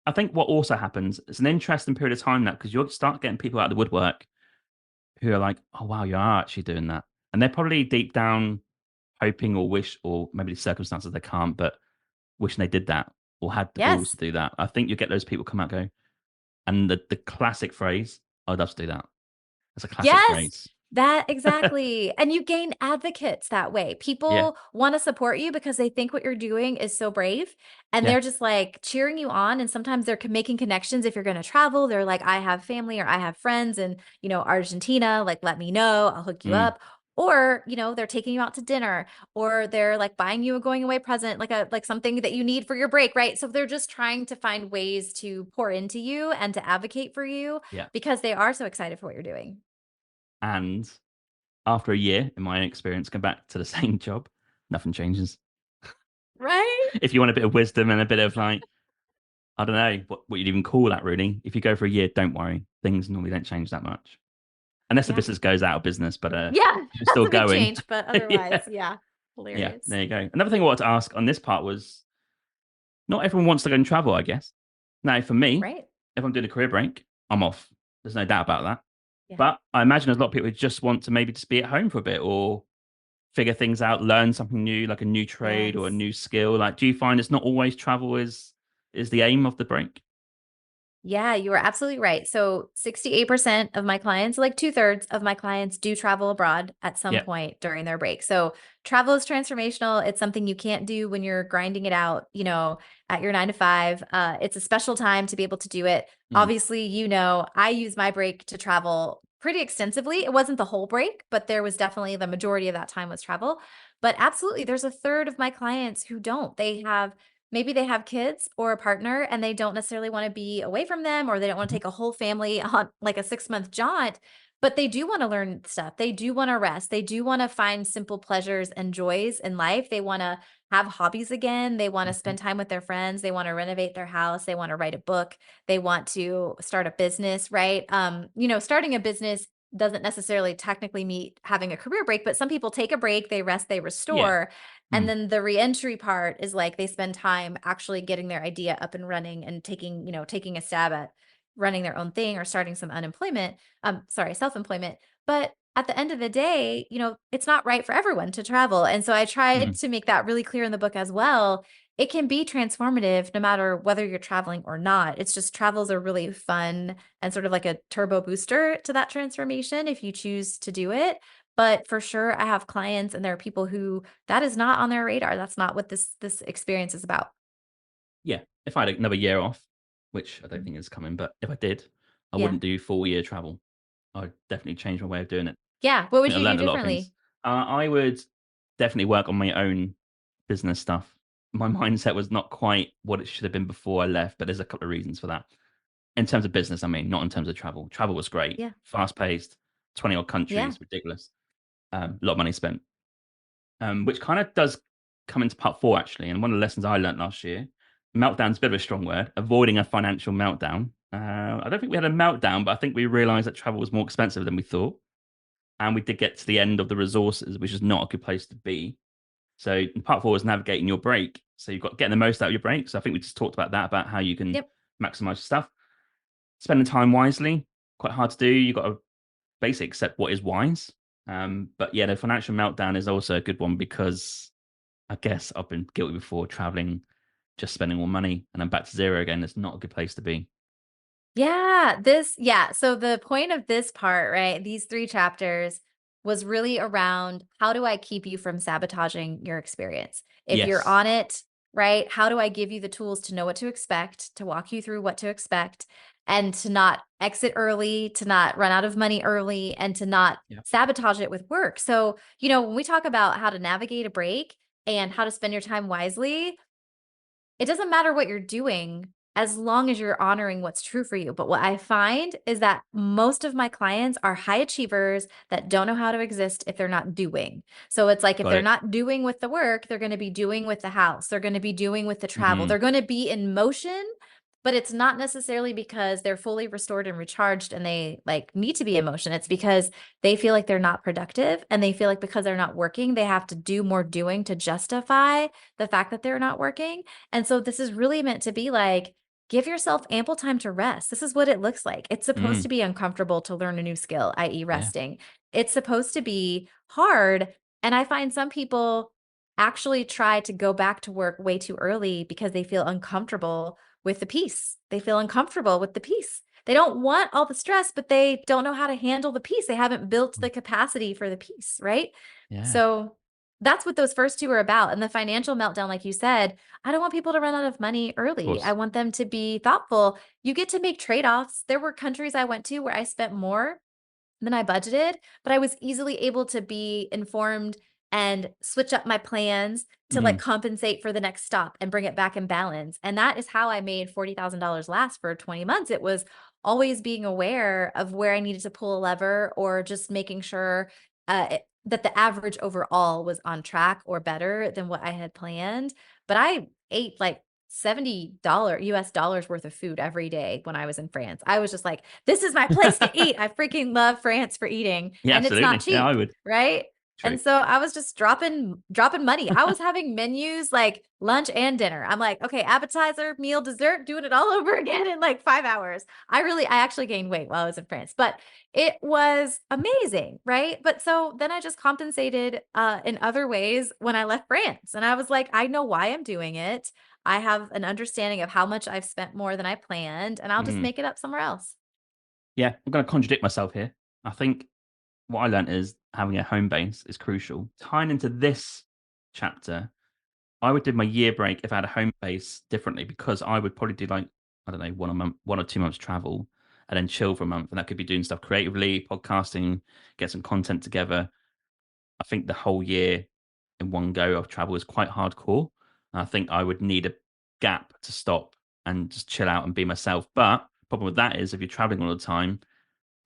[SPEAKER 2] I think what also happens, it's an interesting period of time now because you'll start getting people out of the woodwork who are like, oh, wow, you are actually doing that. And they're probably deep down hoping or wish, or maybe the circumstances they can't, but wishing they did that or had the balls to
[SPEAKER 1] Yes.
[SPEAKER 2] do that. I think you get those people come out and go, and the classic phrase, I'd love to do that. That's a classic
[SPEAKER 1] Yes.
[SPEAKER 2] phrase.
[SPEAKER 1] That exactly. And you gain advocates that way.
[SPEAKER 2] Yeah.
[SPEAKER 1] People want to support you because they think what you're doing is so brave and
[SPEAKER 2] Yeah.
[SPEAKER 1] they're just like cheering you on. And sometimes they're making connections. If you're going to travel, they're like, I have family or I have friends in, Argentina, like, let me know, I'll hook you
[SPEAKER 2] Mm,
[SPEAKER 1] up. Or, they're taking you out to dinner or they're like buying you a going away present, like something that you need for your break, right? So they're just trying to find ways to pour into you and to advocate for you
[SPEAKER 2] yeah.
[SPEAKER 1] because they are so excited for what you're doing.
[SPEAKER 2] And after a year, in my experience, come back to the same job, nothing changes.
[SPEAKER 1] Right?
[SPEAKER 2] If you want a bit of wisdom and a bit of like, I don't know what you'd even call that really. If you go for a year, don't worry. Things normally don't change that much. Unless the
[SPEAKER 1] Yeah.
[SPEAKER 2] business goes out of business, but
[SPEAKER 1] Yeah,
[SPEAKER 2] if you're
[SPEAKER 1] that's
[SPEAKER 2] still
[SPEAKER 1] a big
[SPEAKER 2] going.
[SPEAKER 1] change, but
[SPEAKER 2] Yeah.
[SPEAKER 1] otherwise, yeah,
[SPEAKER 2] Yeah.
[SPEAKER 1] hilarious.
[SPEAKER 2] There you go. Another thing I wanted to ask on this part was not everyone wants to go and travel, I guess. Now, for me,
[SPEAKER 1] Right?
[SPEAKER 2] if I'm doing a career break, I'm off. There's no doubt about that.
[SPEAKER 1] Yeah.
[SPEAKER 2] But I imagine there's a lot of people who just want to maybe just be at home for a bit or figure things out, learn something new, like a new trade or a
[SPEAKER 1] Yes.
[SPEAKER 2] new skill. Like, do you find it's not always travel is the aim of the break?
[SPEAKER 1] Yeah, you are absolutely right. So 68% of my clients, like two-thirds of my clients, do travel abroad at some
[SPEAKER 2] Yeah.
[SPEAKER 1] point during their break. So travel is transformational. It's something you can't do when you're grinding it out, at your 9 to 5. It's a special time to be able to do it.
[SPEAKER 2] Mm.
[SPEAKER 1] Obviously, I use my break to travel pretty extensively. It wasn't the whole break, but there was definitely the majority of that time was travel. But absolutely, there's a third of my clients who don't. Maybe they have kids or a partner and they don't necessarily want to be away from them, or they don't want to
[SPEAKER 2] Mhm.
[SPEAKER 1] take a whole family on like a 6-month jaunt, but they do want to learn stuff. They do want to rest. They do want to find simple pleasures and joys in life. They want to have hobbies again. They want to
[SPEAKER 2] Mhm.
[SPEAKER 1] spend time with their friends. They want to renovate their house. They want to write a book. They want to start a business, right? Starting a business doesn't necessarily technically mean having a career break, but some people take a break, they rest, they
[SPEAKER 2] Yeah.
[SPEAKER 1] restore, and
[SPEAKER 2] Mm.
[SPEAKER 1] then the reentry part is like they spend time actually getting their idea up and running and taking a stab at running their own thing or starting some self-employment. But at the end of the day, it's not right for everyone to travel. And so I tried
[SPEAKER 2] Mhm.
[SPEAKER 1] to make that really clear in the book as well. It can be transformative no matter whether you're traveling or not. It's just travels are really fun and sort of like a turbo booster to that transformation if you choose to do it. But for sure, I have clients and there are people who that is not on their radar. That's not what this experience is about.
[SPEAKER 2] Yeah. If I had another year off, which I don't
[SPEAKER 1] Mhm.
[SPEAKER 2] think is coming, but if I did, I
[SPEAKER 1] Yeah.
[SPEAKER 2] wouldn't do 4 year travel. I'd definitely change my way of doing it.
[SPEAKER 1] Yeah. What
[SPEAKER 2] I
[SPEAKER 1] would
[SPEAKER 2] think I
[SPEAKER 1] you do
[SPEAKER 2] learned a lot of things.
[SPEAKER 1] differently?
[SPEAKER 2] I would definitely work on my own business stuff. My mindset was not quite what it should have been before I left, but there's a couple of reasons for that. In terms of business, I mean, not in terms of travel. Travel was great,
[SPEAKER 1] Yeah.
[SPEAKER 2] fast paced, 20 odd
[SPEAKER 1] Yeah.
[SPEAKER 2] countries, ridiculous. A lot of money spent, which kind of does come into part four, actually. And one of the lessons I learned last year, meltdown's a bit of a strong word, avoiding a financial meltdown. I don't think we had a meltdown, but I think we realized that travel was more expensive than we thought. And we did get to the end of the resources, which is not a good place to be. So part four is navigating your break. So you've got getting the most out of your break. So I think we just talked about that, about how you can
[SPEAKER 1] Yep.
[SPEAKER 2] maximize your stuff. Spending time wisely, quite hard to do. You've got to basically accept what is wise. But yeah, the financial meltdown is also a good one because I guess I've been guilty before traveling, just spending all money and then back to zero again. It's not a good place to be.
[SPEAKER 1] Yeah. So the point of this part, right? These 3 chapters was really around how do I keep you from sabotaging your experience? If you're
[SPEAKER 2] Yes.
[SPEAKER 1] on it, right? How do I give you the tools to know what to expect, to walk you through what to expect, and to not exit early, to not run out of money early, and to not
[SPEAKER 2] Yeah.
[SPEAKER 1] sabotage it with work? So, when we talk about how to navigate a break and how to spend your time wisely, it doesn't matter what you're doing as long as you're honoring what's true for you. But what I find is that most of my clients are high achievers that don't know how to exist if they're not doing. So it's like if
[SPEAKER 2] Got
[SPEAKER 1] they're
[SPEAKER 2] it.
[SPEAKER 1] not doing with the work, they're going to be doing with the house. They're going to be doing with the travel.
[SPEAKER 2] Hmm.
[SPEAKER 1] They're going to be in motion, but it's not necessarily because they're fully restored and recharged and they like need to be in motion. It's because they feel like they're not productive and they feel like because they're not working, they have to do more doing to justify the fact that they're not working. And so this is really meant to be like, give yourself ample time to rest. This is what it looks like. It's supposed
[SPEAKER 2] Mm.
[SPEAKER 1] to be uncomfortable to learn a new skill, i.e.,
[SPEAKER 2] Yeah.
[SPEAKER 1] resting. It's supposed to be hard. And I find some people actually try to go back to work way too early because they feel uncomfortable with the peace. They feel uncomfortable with the peace. They don't want all the stress, but they don't know how to handle the peace. They haven't built
[SPEAKER 2] Mm.
[SPEAKER 1] the capacity for the peace, right?
[SPEAKER 2] Yeah, of
[SPEAKER 1] So that's what those first two are about. And the financial meltdown, like you said, I don't want people to run out of money early. I
[SPEAKER 2] course.
[SPEAKER 1] want them to be thoughtful. You get to make trade-offs. There were countries I went to where I spent more than I budgeted, but I was easily able to be informed and switch up my plans to like
[SPEAKER 2] Mm,
[SPEAKER 1] compensate for the next stop and bring it back in balance. And that is how I made $40,000 last for 20 months. It was always being aware of where I needed to pull a lever or just making sure that the average overall was on track or better than what I had planned. But I ate like $70 US dollars worth of food every day when I was in France. I was just like, this is my place to eat. I freaking love France for eating,
[SPEAKER 2] yeah,
[SPEAKER 1] and it's not
[SPEAKER 2] absolutely. Yeah, I
[SPEAKER 1] cheap,
[SPEAKER 2] would.
[SPEAKER 1] right?
[SPEAKER 2] True.
[SPEAKER 1] And so I was just dropping money. I was having menus like lunch and dinner. I'm like, okay, appetizer, meal, dessert, doing it all over again in like 5 hours. I actually gained weight while I was in France, but it was amazing, right? But so then I just compensated in other ways when I left France. And I was like, I know why I'm doing it. I have an understanding of how much I've spent more than I planned, and I'll just
[SPEAKER 2] Mm.
[SPEAKER 1] make it up somewhere else.
[SPEAKER 2] Yeah, I'm going to contradict myself here. I think what I learned is having a home base is crucial. Tying into this chapter, I would do my year break if I had a home base differently because I would probably do like, I don't know, 1 month, 1 or 2 months travel and then chill for a month. And that could be doing stuff creatively, podcasting, get some content together. I think the whole year in one go of travel is quite hardcore. And I think I would need a gap to stop and just chill out and be myself. But the problem with that is if you're traveling all the time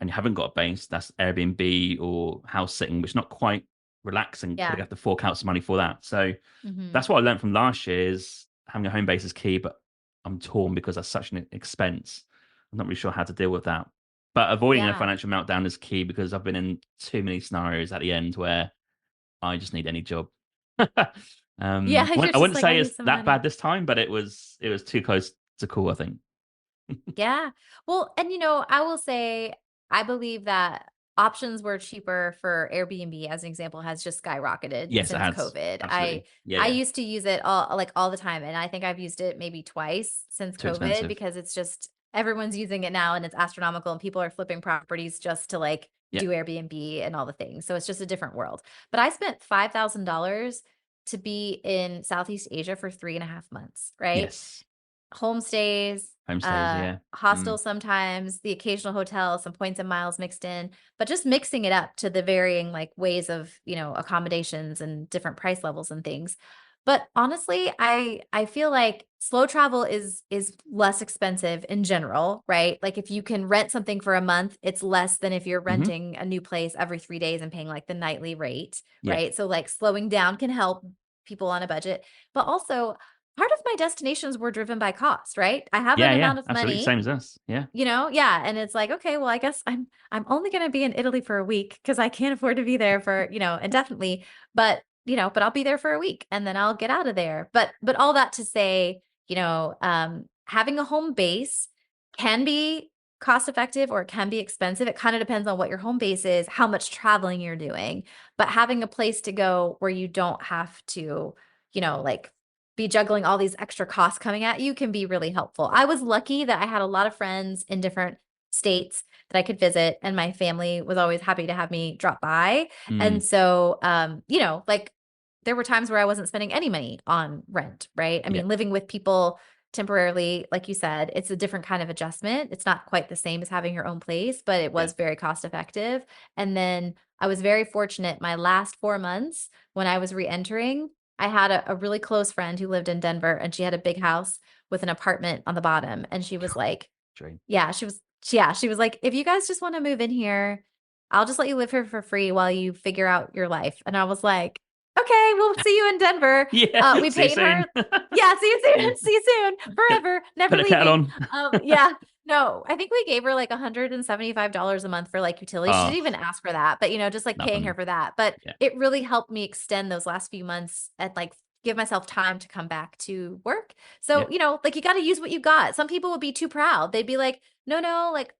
[SPEAKER 2] and you haven't got a base, that's Airbnb or house sitting, which is not quite relaxing. Probably
[SPEAKER 1] Yeah.
[SPEAKER 2] have to fork out some money for that. So
[SPEAKER 1] Mhm.
[SPEAKER 2] that's what I learned from last year is having a home base is key, but I'm torn because that's such an expense. I'm not really sure how to deal with that. But avoiding a
[SPEAKER 1] Yeah.
[SPEAKER 2] financial meltdown is key because I've been in too many scenarios at the end where I just need any job.
[SPEAKER 1] Yeah, you're
[SPEAKER 2] I
[SPEAKER 1] just
[SPEAKER 2] wouldn't
[SPEAKER 1] like, "I
[SPEAKER 2] say
[SPEAKER 1] need
[SPEAKER 2] it's
[SPEAKER 1] some
[SPEAKER 2] that
[SPEAKER 1] money."
[SPEAKER 2] bad this time, but it was too close to call, I think.
[SPEAKER 1] Yeah. Well, and I will say I believe that options were cheaper for Airbnb as an example has just skyrocketed
[SPEAKER 2] Yes, it
[SPEAKER 1] since
[SPEAKER 2] has.
[SPEAKER 1] COVID. I
[SPEAKER 2] Absolutely. Yeah,
[SPEAKER 1] I
[SPEAKER 2] yeah.
[SPEAKER 1] used to use it all the time, and I think I've used it maybe twice since
[SPEAKER 2] Too
[SPEAKER 1] COVID
[SPEAKER 2] expensive.
[SPEAKER 1] because it's just everyone's using it now and it's astronomical and people are flipping properties just to like
[SPEAKER 2] Yeah.
[SPEAKER 1] do Airbnb and all the things. So it's just a different world. But I spent $5,000 to be in Southeast Asia for 3.5 months, right?
[SPEAKER 2] Yes.
[SPEAKER 1] Homestays,
[SPEAKER 2] Homestays, yeah. Mm.
[SPEAKER 1] hostels sometimes, the occasional hotel, some points and miles mixed in, but just mixing it up to the varying like ways of, accommodations and different price levels and things. But honestly, I feel like slow travel is less expensive in general, right? Like if you can rent something for a month, it's less than if you're
[SPEAKER 2] Hmm.
[SPEAKER 1] renting a new place every 3 days and paying like the nightly rate,
[SPEAKER 2] Yeah.
[SPEAKER 1] right? So like slowing down can help people on a budget. But also part of my destinations were driven by cost, right? I have
[SPEAKER 2] Yeah,
[SPEAKER 1] an
[SPEAKER 2] yeah.
[SPEAKER 1] amount of
[SPEAKER 2] Absolutely.
[SPEAKER 1] money,
[SPEAKER 2] Same as us. Yeah.
[SPEAKER 1] yeah, and it's like, okay, well, I guess I'm only going to be in Italy for a week because I can't afford to be there for, indefinitely, but I'll be there for a week and then I'll get out of there. But all that to say, having a home base can be cost effective or it can be expensive. It kind of depends on what your home base is, how much traveling you're doing, but having a place to go where you don't have to, like be juggling all these extra costs coming at you can be really helpful. I was lucky that I had a lot of friends in different states that I could visit, and my family was always happy to have me drop by. And
[SPEAKER 2] Mm.
[SPEAKER 1] so, like there were times where I wasn't spending any money on rent, right? I
[SPEAKER 2] Yeah.
[SPEAKER 1] mean, living with people temporarily, like you said, it's a different kind of adjustment. It's not quite the same as having your own place, but it
[SPEAKER 2] Yeah.
[SPEAKER 1] was very cost effective. And then I was very fortunate my last 4 months when I was re-entering. I had a really close friend who lived in Denver and she had a big house with an apartment on the bottom. And she was like,
[SPEAKER 2] Dream.
[SPEAKER 1] she was like, if you guys just want to move in here, I'll just let you live here for free while you figure out your life. And I was like, okay, we'll see you in Denver.
[SPEAKER 2] Yeah.
[SPEAKER 1] We
[SPEAKER 2] See you
[SPEAKER 1] paid
[SPEAKER 2] soon.
[SPEAKER 1] her. Yeah, see you
[SPEAKER 2] Yeah.
[SPEAKER 1] soon. See you soon.
[SPEAKER 2] Get,
[SPEAKER 1] Forever. Never
[SPEAKER 2] put the kettle
[SPEAKER 1] leaving.
[SPEAKER 2] on.
[SPEAKER 1] Yeah. No, I think we gave her like $175 a month for like utilities. She
[SPEAKER 2] Oh,
[SPEAKER 1] didn't even ask for that, but just like paying her
[SPEAKER 2] nothing.
[SPEAKER 1] for that. But
[SPEAKER 2] Yeah.
[SPEAKER 1] it really helped me extend those last few months and like give myself time to come back to work.
[SPEAKER 2] Yeah.
[SPEAKER 1] So, like you got to use what you got. Some people would be too proud. They'd be like, no, no, like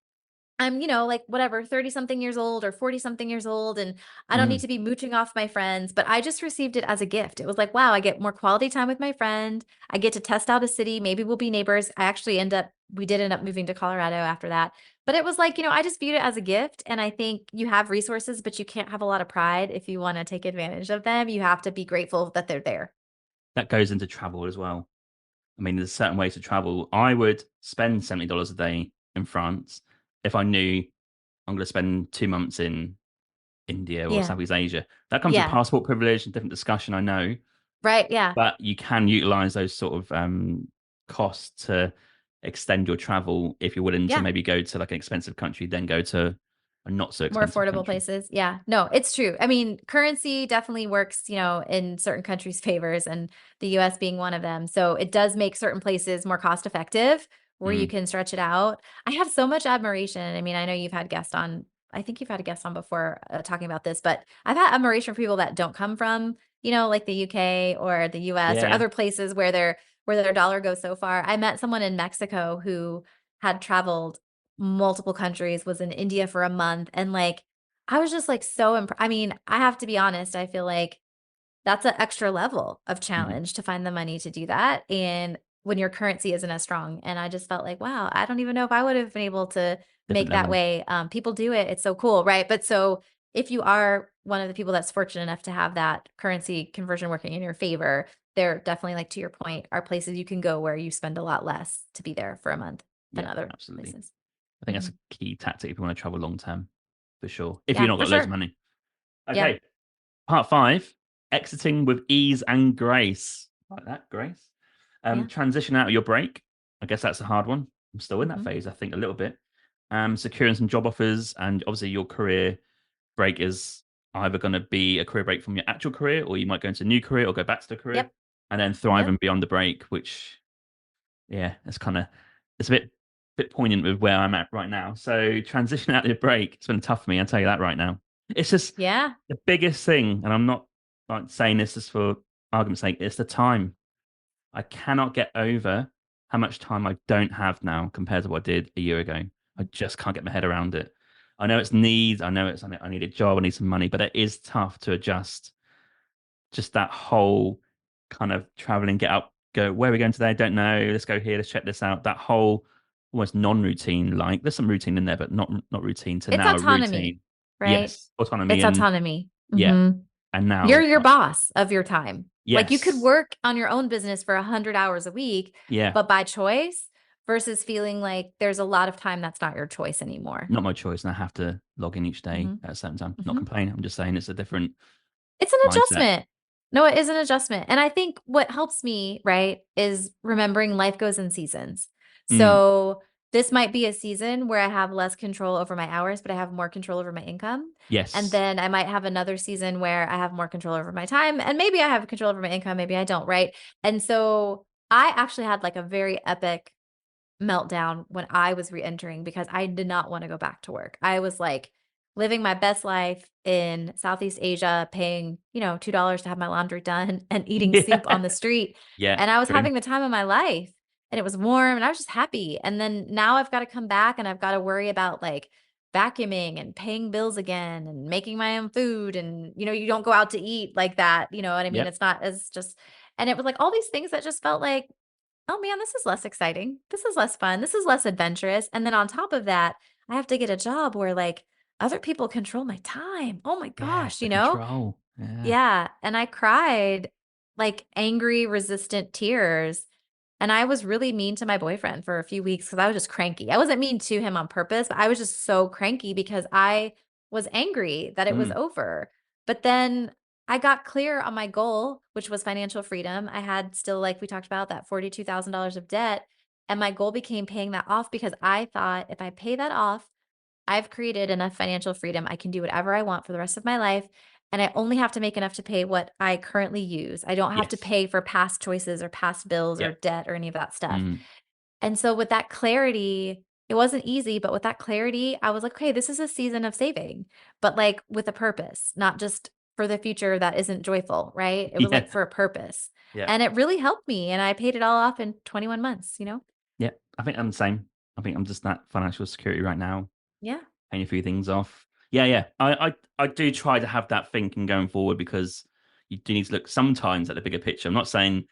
[SPEAKER 1] I'm, like whatever, 30 something years old or 40 something years old, and I don't need
[SPEAKER 2] Mm.
[SPEAKER 1] to be mooching off my friends. But I just received it as a gift. It was like, wow, I get more quality time with my friend. I get to test out a city. Maybe we'll be neighbors. I actually end up we did end up moving to Colorado after that. But it was like, I just viewed it as a gift. And I think you have resources, but you can't have a lot of pride if you want to take advantage of them. You have to be grateful that they're there.
[SPEAKER 2] That goes into travel as well. I mean, there's certain ways to travel. I would spend $70 a day in France if I knew I'm going to spend 2 months in India or
[SPEAKER 1] Yeah.
[SPEAKER 2] Southeast Asia. That comes with
[SPEAKER 1] Yeah.
[SPEAKER 2] passport privilege and different discussion, I know,
[SPEAKER 1] Right. Yeah.
[SPEAKER 2] but you can utilize those sort of costs to extend your travel if you're willing to
[SPEAKER 1] Yeah.
[SPEAKER 2] maybe go to like an expensive country, then go to a not so
[SPEAKER 1] More
[SPEAKER 2] expensive
[SPEAKER 1] affordable
[SPEAKER 2] country.
[SPEAKER 1] places. Yeah. No, it's true. I mean, currency definitely works, in certain countries' favors, and the US being one of them. So it does make certain places more cost effective where you
[SPEAKER 2] Mm.
[SPEAKER 1] can stretch it out. I have so much admiration. I mean, I know you've had guests on, I think you've had a guest on before talking about this, but I've had admiration for people that don't come from, like the UK or the US or
[SPEAKER 2] Yeah.
[SPEAKER 1] other places where their dollar goes so far. I met someone in Mexico who had traveled multiple countries, was in India for a month, and like I was just like so I mean, I have to be honest, I feel like that's an extra level of
[SPEAKER 2] Mhm.
[SPEAKER 1] challenge to find the money to do that. And when your currency isn't as strong. And I just felt like, wow, I don't even know if I would have been able to
[SPEAKER 2] Different
[SPEAKER 1] make that
[SPEAKER 2] level.
[SPEAKER 1] way. People do it. It's so cool. Right. But so if you are one of the people that's fortunate enough to have that currency conversion working in your favor, there definitely, like to your point, are places you can go where you spend a lot less to be there for a month than
[SPEAKER 2] Yeah,
[SPEAKER 1] other
[SPEAKER 2] absolutely.
[SPEAKER 1] places.
[SPEAKER 2] I think that's
[SPEAKER 1] Mhm.
[SPEAKER 2] a key tactic if you want to travel long term, for sure. If you've
[SPEAKER 1] Yeah,
[SPEAKER 2] not
[SPEAKER 1] for
[SPEAKER 2] got loads of
[SPEAKER 1] sure.
[SPEAKER 2] money.
[SPEAKER 1] Yeah.
[SPEAKER 2] Okay, part five, exiting with ease and grace. Like that, grace.
[SPEAKER 1] Yeah.
[SPEAKER 2] Transition out of your break. I guess that's a hard one. I'm still in that
[SPEAKER 1] Hmm.
[SPEAKER 2] phase, I think, a little bit. Securing some job offers, and obviously your career break is either going to be a career break from your actual career, or you might go into a new career or go back to the career,
[SPEAKER 1] Yep.
[SPEAKER 2] and then
[SPEAKER 1] Yep.
[SPEAKER 2] thriving beyond the break, which yeah, it's a bit poignant with where I'm at right now. So transition out of the break, it's been tough for me, I'll tell you that right now. It's just
[SPEAKER 1] Yeah.
[SPEAKER 2] the biggest thing, and I'm not like saying this just for argument's sake, it's the time. I cannot get over how much time I don't have now compared to what I did a year ago. I just can't get my head around it. I know it's needs, I know it's I need a job, I need some money, but it is tough to adjust just that whole kind of traveling, get up, go, where are we going today? Don't know. Let's go here. Let's check this out. That whole almost non-routine, like there's some routine in there, but not routine to
[SPEAKER 1] It's
[SPEAKER 2] now a
[SPEAKER 1] autonomy,
[SPEAKER 2] routine.
[SPEAKER 1] right?
[SPEAKER 2] Yes, autonomy
[SPEAKER 1] It's
[SPEAKER 2] and
[SPEAKER 1] autonomy.
[SPEAKER 2] yeah, and
[SPEAKER 1] You're
[SPEAKER 2] now
[SPEAKER 1] your boss of your time. Like you could
[SPEAKER 2] yes,
[SPEAKER 1] work on your own business for 100 hours a week,
[SPEAKER 2] yeah,
[SPEAKER 1] but by choice versus feeling like there's a lot of time that's not your choice anymore.
[SPEAKER 2] not my choice, and I have to log in each day
[SPEAKER 1] Hmm.
[SPEAKER 2] at a certain time. Not
[SPEAKER 1] Hmm.
[SPEAKER 2] complaining. I'm just saying it's a different
[SPEAKER 1] It's an
[SPEAKER 2] mindset.
[SPEAKER 1] adjustment. No, it is an adjustment. And I think what helps me, right, is remembering life goes in seasons.
[SPEAKER 2] Mm,
[SPEAKER 1] So this might be a season where I have less control over my hours, but I have more control over my income. And
[SPEAKER 2] yes.
[SPEAKER 1] then I might have another season where I have more control over my time. And maybe I have control over my income, maybe I don't, right? And so I actually had like a very epic meltdown when I was re-entering because I did not want to go back to work. I was like living my best life in Southeast Asia, paying, $2 to have my laundry done and eating soup
[SPEAKER 2] Yeah.
[SPEAKER 1] on the street.
[SPEAKER 2] Yeah.
[SPEAKER 1] And I was
[SPEAKER 2] True.
[SPEAKER 1] having the time of my life and it was warm and I was just happy. And then now I've got to come back and I've got to worry about like vacuuming and paying bills again and making my own food. And, you don't go out to eat like that. You know what I mean?
[SPEAKER 2] Yep.
[SPEAKER 1] It's not as just, and it was like all these things that just felt like, oh man, this is less exciting. This is less fun. This is less adventurous. And then on top of that, I have to get a job where like other people control my time. Oh my
[SPEAKER 2] Yeah.
[SPEAKER 1] gosh,
[SPEAKER 2] The control. Yeah.
[SPEAKER 1] Yeah. And I cried like angry, resistant tears. And I was really mean to my boyfriend for a few weeks because I was just cranky. I wasn't mean to him on purpose, but I was just so cranky because I was angry that it was
[SPEAKER 2] Mm,
[SPEAKER 1] over. But then I got clear on my goal, which was financial freedom. I had still, like we talked about, that $42,000 of debt. And my goal became paying that off because I thought if I pay that off, I've created enough financial freedom. I can do whatever I want for the rest of my life. And I only have to make enough to pay what I currently use. I don't have to
[SPEAKER 2] yes.
[SPEAKER 1] pay for past choices or past bills or
[SPEAKER 2] Yep.
[SPEAKER 1] debt or any of that stuff.
[SPEAKER 2] Mm,
[SPEAKER 1] And so with that clarity, it wasn't easy, but with that clarity, I was like, okay, this is a season of saving, but like with a purpose, not just for the future that isn't joyful, right? It was
[SPEAKER 2] yeah.
[SPEAKER 1] like for a purpose.
[SPEAKER 2] Yeah.
[SPEAKER 1] And it really helped me. And I paid it all off in 21 months.
[SPEAKER 2] Yeah, I think I'm the same. I think I'm just that financial security right now,
[SPEAKER 1] Yeah.
[SPEAKER 2] paying a few things off. Yeah, yeah. I do try to have that thinking going forward because you do need to look sometimes at the bigger picture. I'm not saying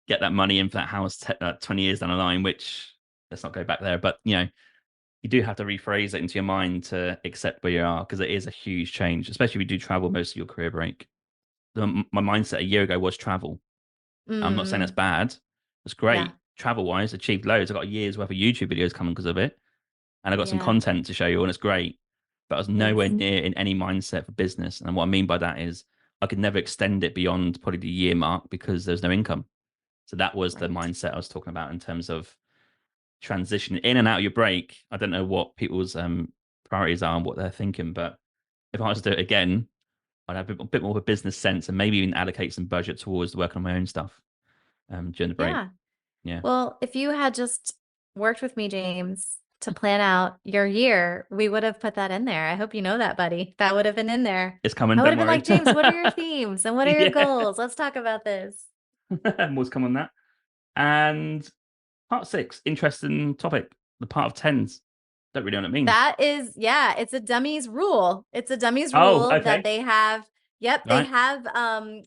[SPEAKER 2] get that money in for that house 20 years down the line, which let's not go back there. But you do have to rephrase it into your mind to accept where you are because it is a huge change, especially if you do travel most of your career break. My mindset a year ago was travel. I'm not saying that's
[SPEAKER 1] Mm,
[SPEAKER 2] bad. It's
[SPEAKER 1] yeah.
[SPEAKER 2] great. Travel wise, achieved loads. I got a year's worth of YouTube videos coming because of it. And I got some
[SPEAKER 1] Yeah.
[SPEAKER 2] content to show you, and it's great. But I was nowhere
[SPEAKER 1] Yes.
[SPEAKER 2] near in any mindset for business. And what I mean by that is I could never extend it beyond probably the year mark because there's no income. So that was the
[SPEAKER 1] Right.
[SPEAKER 2] mindset I was talking about in terms of transitioning in and out of your break. I don't know what people's priorities are and what they're thinking, but if I was to do it again, I'd have a bit more of a business sense and maybe even allocate some budget towards working on my own stuff during the break.
[SPEAKER 1] Yeah.
[SPEAKER 2] Yeah,
[SPEAKER 1] Well, if you had just worked with me, James, to plan out your year, we would have put that in there. I hope you know that, buddy. That would have been in there.
[SPEAKER 2] it's coming.
[SPEAKER 1] I would
[SPEAKER 2] Don't
[SPEAKER 1] have been
[SPEAKER 2] worry.
[SPEAKER 1] like, James, what are your themes and what are your
[SPEAKER 2] Yeah,
[SPEAKER 1] goals? Let's talk about this.
[SPEAKER 2] more's come on that. And part six, interesting topic. The part of tens. Don't really know what it means.
[SPEAKER 1] That is, yeah, it's a dummies rule. It's a dummies
[SPEAKER 2] Oh,
[SPEAKER 1] rule that
[SPEAKER 2] okay.
[SPEAKER 1] they have. Yep, they
[SPEAKER 2] Right.
[SPEAKER 1] have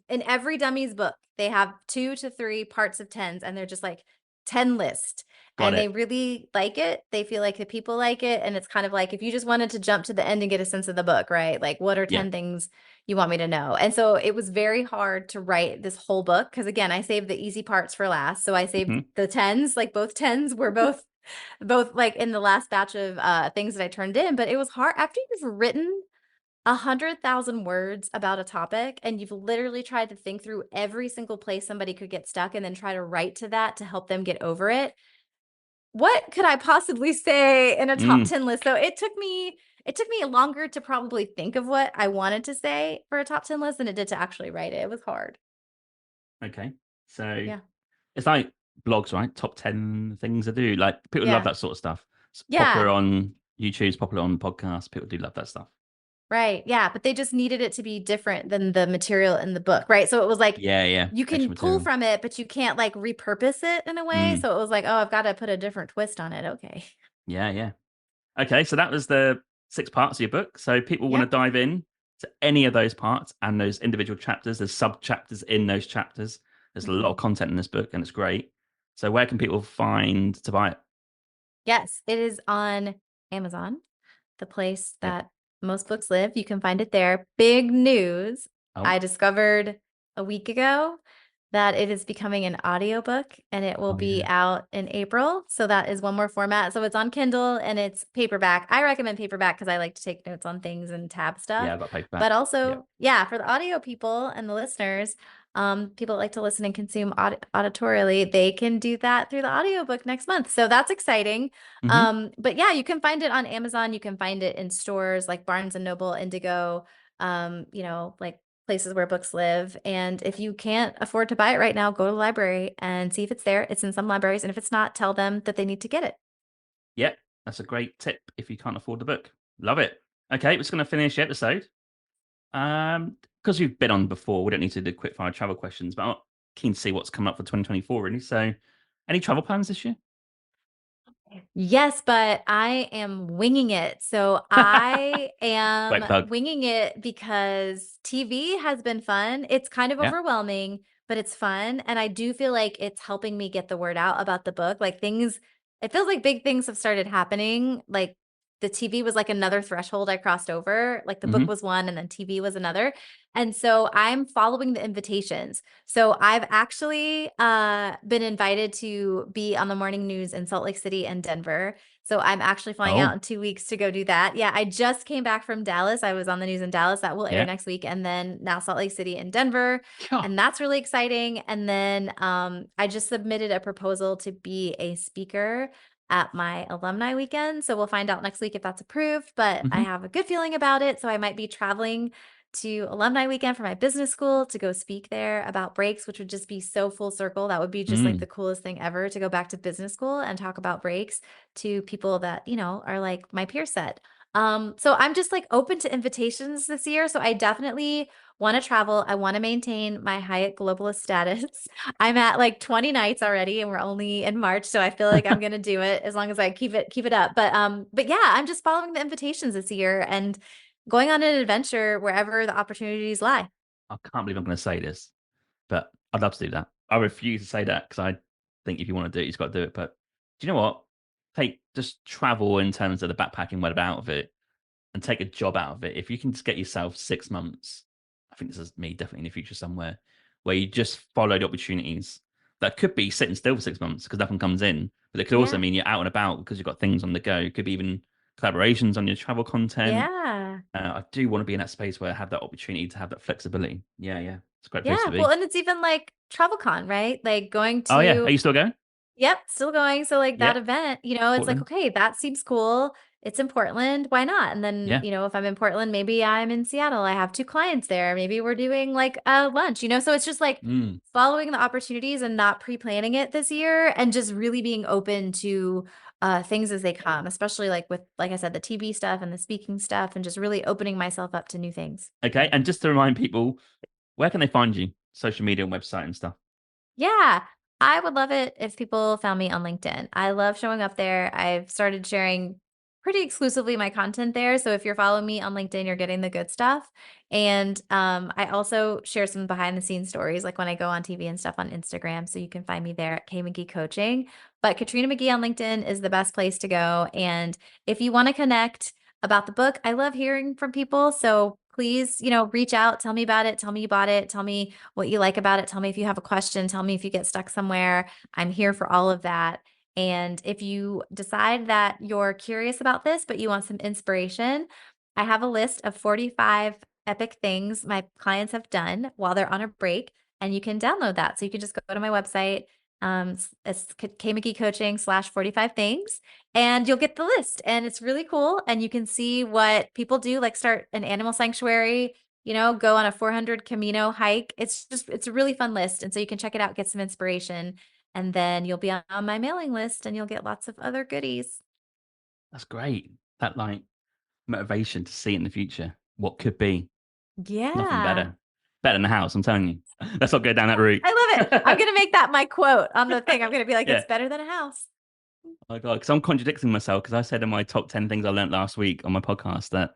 [SPEAKER 1] in every dummies book, they have 2 to 3 parts of tens and they're just like 10 list.
[SPEAKER 2] Got
[SPEAKER 1] And they
[SPEAKER 2] it.
[SPEAKER 1] really like it. They feel like the people like it. And it's kind of like if you just wanted to jump to the end and get a sense of the book, right? Like what are
[SPEAKER 2] Yeah.
[SPEAKER 1] 10 things you want me to know? And so it was very hard to write this whole book because again, I saved the easy parts for last. So I saved
[SPEAKER 2] Hmm.
[SPEAKER 1] the tens, like both tens were both like in the last batch of things that I turned in, but it was hard after you've written 100,000 words about a topic and you've literally tried to think through every single place somebody could get stuck and then try to write to that to help them get over it. What could I possibly say in a top
[SPEAKER 2] Mm,
[SPEAKER 1] 10 list? So it took me longer to probably think of what I wanted to say for a top 10 list than it did to actually write it. It was hard.
[SPEAKER 2] okay. So
[SPEAKER 1] Yeah.
[SPEAKER 2] it's like blogs, right? Top 10 things to do. Like people love
[SPEAKER 1] Yeah.
[SPEAKER 2] that sort of stuff. It's popular
[SPEAKER 1] Yeah.
[SPEAKER 2] on YouTube, it's popular on podcasts. People do love that stuff.
[SPEAKER 1] Right. Yeah. But they just needed it to be different than the material in the book. Right. So it was like
[SPEAKER 2] Yeah, yeah.
[SPEAKER 1] you
[SPEAKER 2] Extra
[SPEAKER 1] can pull
[SPEAKER 2] material.
[SPEAKER 1] from it, but you can't like repurpose it in a way.
[SPEAKER 2] Mm,
[SPEAKER 1] So it was like, oh, I've got to put a different twist on it. Okay.
[SPEAKER 2] yeah, yeah. Okay, so that was the six parts of your book. So people want to
[SPEAKER 1] Yep.
[SPEAKER 2] dive in to any of those parts and those individual chapters. There's sub chapters in those chapters. There's a lot
[SPEAKER 1] Mhm.
[SPEAKER 2] of content in this book, and it's great. So where can people find to buy it?
[SPEAKER 1] Yes. It is on Amazon, the place
[SPEAKER 2] Yep.
[SPEAKER 1] that most books live. You can find it there. Big news.
[SPEAKER 2] Oh,
[SPEAKER 1] I discovered a week ago that it is becoming an audiobook and it will
[SPEAKER 2] oh
[SPEAKER 1] be
[SPEAKER 2] yeah.
[SPEAKER 1] out in April. So that is one more format. So it's on Kindle and it's paperback. I recommend paperback because I like to take notes on things and tab stuff.
[SPEAKER 2] Yeah, I got paperback.
[SPEAKER 1] But
[SPEAKER 2] Yep.
[SPEAKER 1] also, yeah, for the audio people and the listeners, people that like to listen and consume auditorially, they can do that through the audiobook next month. So that's exciting.
[SPEAKER 2] Hmm.
[SPEAKER 1] But yeah, you can find it on Amazon. You can find it in stores like Barnes and Noble, Indigo, like places where books live. And if you can't afford to buy it right now, go to the library and see if it's there. It's in some libraries. And if it's not, tell them that they need to get it.
[SPEAKER 2] Yep. That's a great tip if you can't afford the book. Love it. Okay, we're just going to finish the episode. Because we've been on before, we don't need to do quick fire travel questions, but I'm keen to see what's coming up for 2024, really. So, any travel plans this year?
[SPEAKER 1] Yes, but I am winging it. So I am
[SPEAKER 2] Great plug.
[SPEAKER 1] winging it because TV has been fun. It's kind of
[SPEAKER 2] Yeah.
[SPEAKER 1] overwhelming, but it's fun. And I do feel like it's helping me get the word out about the book. Like it feels like big things have started happening. Like the TV was like another threshold I crossed over. Like the book
[SPEAKER 2] Hmm.
[SPEAKER 1] was one and then TV was another. And so I'm following the invitations. So I've actually been invited to be on the morning news in Salt Lake City and Denver. So I'm actually flying out
[SPEAKER 2] Oh,
[SPEAKER 1] in 2 weeks to go do that. Yeah, I just came back from Dallas. I was on the news in Dallas. That will air
[SPEAKER 2] yeah.
[SPEAKER 1] next week. And then now Salt Lake City and Denver.
[SPEAKER 2] Yeah.
[SPEAKER 1] And that's really exciting. And then I just submitted a proposal to be a speaker at my alumni weekend. So we'll find out next week if that's approved, but I
[SPEAKER 2] Hmm.
[SPEAKER 1] have a good feeling about it. So I might be traveling to alumni weekend for my business school to go speak there about breaks, which would just be so full circle. That would be just like
[SPEAKER 2] Mm.
[SPEAKER 1] the coolest thing ever to go back to business school and talk about breaks to people that, are like my peer set. So I'm just like open to invitations this year. So I definitely want to travel. I want to maintain my Hyatt globalist status. I'm at like 20 nights already and we're only in March. So I feel like I'm gonna do it as long as I keep it up. But yeah, I'm just following the invitations this year and going on an adventure wherever the opportunities lie.
[SPEAKER 2] I can't believe I'm going to say this, but I'd love to do that. I refuse to say that because I think if you want to do it, you've got to do it. But do you know what? take just travel in terms of the backpacking web out of it and take a job out of it. If you can just get yourself 6 months, I think this is me definitely in the future somewhere where you just follow the opportunities. That could be sitting still for 6 months because nothing comes in, but it could also
[SPEAKER 1] Yeah.
[SPEAKER 2] mean you're out and about because you've got things on the go. It could be even collaborations on your travel content.
[SPEAKER 1] Yeah.
[SPEAKER 2] I do want to be in that space where I have that opportunity to have that flexibility. Yeah, yeah. It's a great place
[SPEAKER 1] Yeah.
[SPEAKER 2] to
[SPEAKER 1] Well,
[SPEAKER 2] be.
[SPEAKER 1] and it's even like TravelCon, right? Like going
[SPEAKER 2] Oh, yeah. Are
[SPEAKER 1] to
[SPEAKER 2] you still going?
[SPEAKER 1] Yep, still going. So like that
[SPEAKER 2] Yep.
[SPEAKER 1] event, it's like,
[SPEAKER 2] Portland.
[SPEAKER 1] okay, that seems cool. It's in Portland. Why not? And then,
[SPEAKER 2] Yeah.
[SPEAKER 1] if I'm in Portland, maybe I'm in Seattle. I have two clients there. Maybe we're doing like a lunch, so it's just like
[SPEAKER 2] Mm.
[SPEAKER 1] following the opportunities and not pre-planning it this year and just really being open to things as they come, especially like with, like I said, the TV stuff and the speaking stuff and just really opening myself up to new things.
[SPEAKER 2] Okay. And just to remind people, where can they find you? Social media and website and stuff.
[SPEAKER 1] Yeah, I would love it if people found me on LinkedIn. I love showing up there. I've started sharing pretty exclusively my content there. So if you're following me on LinkedIn, you're getting the good stuff. And I also share some behind the scenes stories, like when I go on TV and stuff on Instagram. So you can find me there at K McGee Coaching. But Katrina Mcghee on LinkedIn is the best place to go. And if you want to connect about the book, I love hearing from people. So please, reach out, tell me about it, tell me you bought it, tell me what you like about it. Tell me if you have a question. Tell me if you get stuck somewhere. I'm here for all of that. And if you decide that you're curious about this, but you want some inspiration, I have a list of 45 epic things my clients have done while they're on a break. And you can download that. So you can just go to my website. It's KMcGee Coaching /45 things, and you'll get the list. And it's really cool. And you can see what people do, like start an animal sanctuary, go on a 400 Camino hike. It's a really fun list. And so you can check it out, get some inspiration, and then you'll be on my mailing list and you'll get lots of other goodies.
[SPEAKER 2] That's great. That like motivation to see in the future what could be. Nothing
[SPEAKER 1] Yeah.
[SPEAKER 2] better. Better than the house, I'm telling you. Let's not go down that route.
[SPEAKER 1] I love it. I'm going to make that my quote on the thing. I'm going to be like,
[SPEAKER 2] Yeah.
[SPEAKER 1] it's better than a house.
[SPEAKER 2] Oh my God. Because I'm contradicting myself because I said in my top 10 things I learned last week on my podcast that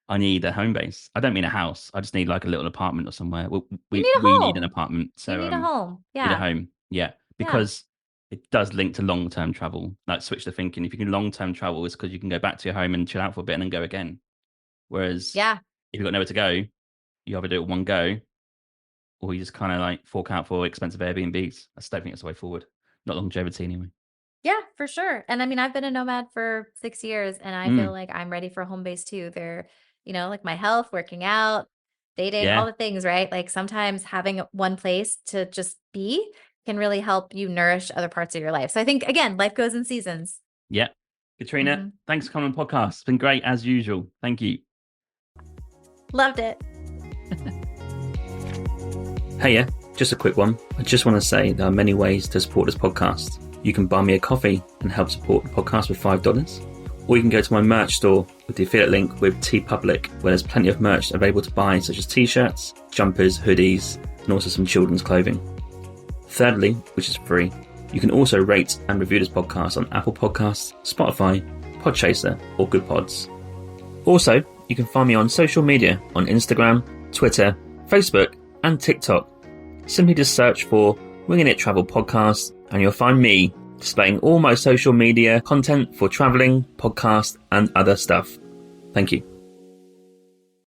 [SPEAKER 2] I need a home base. I don't mean a house. I just need like a little apartment or somewhere. We
[SPEAKER 1] You
[SPEAKER 2] we,
[SPEAKER 1] need a
[SPEAKER 2] we need an
[SPEAKER 1] home.
[SPEAKER 2] apartment.
[SPEAKER 1] You
[SPEAKER 2] So
[SPEAKER 1] need a home.
[SPEAKER 2] need a
[SPEAKER 1] Yeah.
[SPEAKER 2] home. Yeah.
[SPEAKER 1] Yeah.
[SPEAKER 2] Because it does link to long-term travel. Like switch the thinking. If you can long-term travel, it's because you can go back to your home and chill out for a bit and then go again. Whereas
[SPEAKER 1] Yeah.
[SPEAKER 2] if you've got nowhere to go, you either do it one go or you just kind of like fork out for expensive Airbnbs. I just don't think that's the way forward. Not longevity anyway.
[SPEAKER 1] Yeah, for sure. And I mean, I've been a nomad for 6 years and I feel
[SPEAKER 2] Mm,
[SPEAKER 1] like I'm ready for a home base too. They're, like my health, working out, dating, all
[SPEAKER 2] yeah,
[SPEAKER 1] the things, right? Like sometimes having one place to just be can really help you nourish other parts of your life. So I think, again, life goes in seasons.
[SPEAKER 2] yeah. Katrina,
[SPEAKER 1] Hmm.
[SPEAKER 2] thanks for coming on the podcast. It's been great as usual. Thank you.
[SPEAKER 1] Loved it.
[SPEAKER 2] Hey, yeah, just a quick one. I just want to say there are many ways to support this podcast. You can buy me a coffee and help support the podcast with $5, or you can go to my merch store with the affiliate link with TeePublic, where there's plenty of merch available to buy, such as t-shirts, jumpers, hoodies, and also some children's clothing. Thirdly, which is free, you can also rate and review this podcast on Apple Podcasts, Spotify, Podchaser, or Good Pods. Also, you can find me on social media on Instagram, Twitter, Facebook, and TikTok. Simply just search for Winging It Travel Podcast and you'll find me displaying all my social media content for traveling, podcast, and other stuff. Thank you.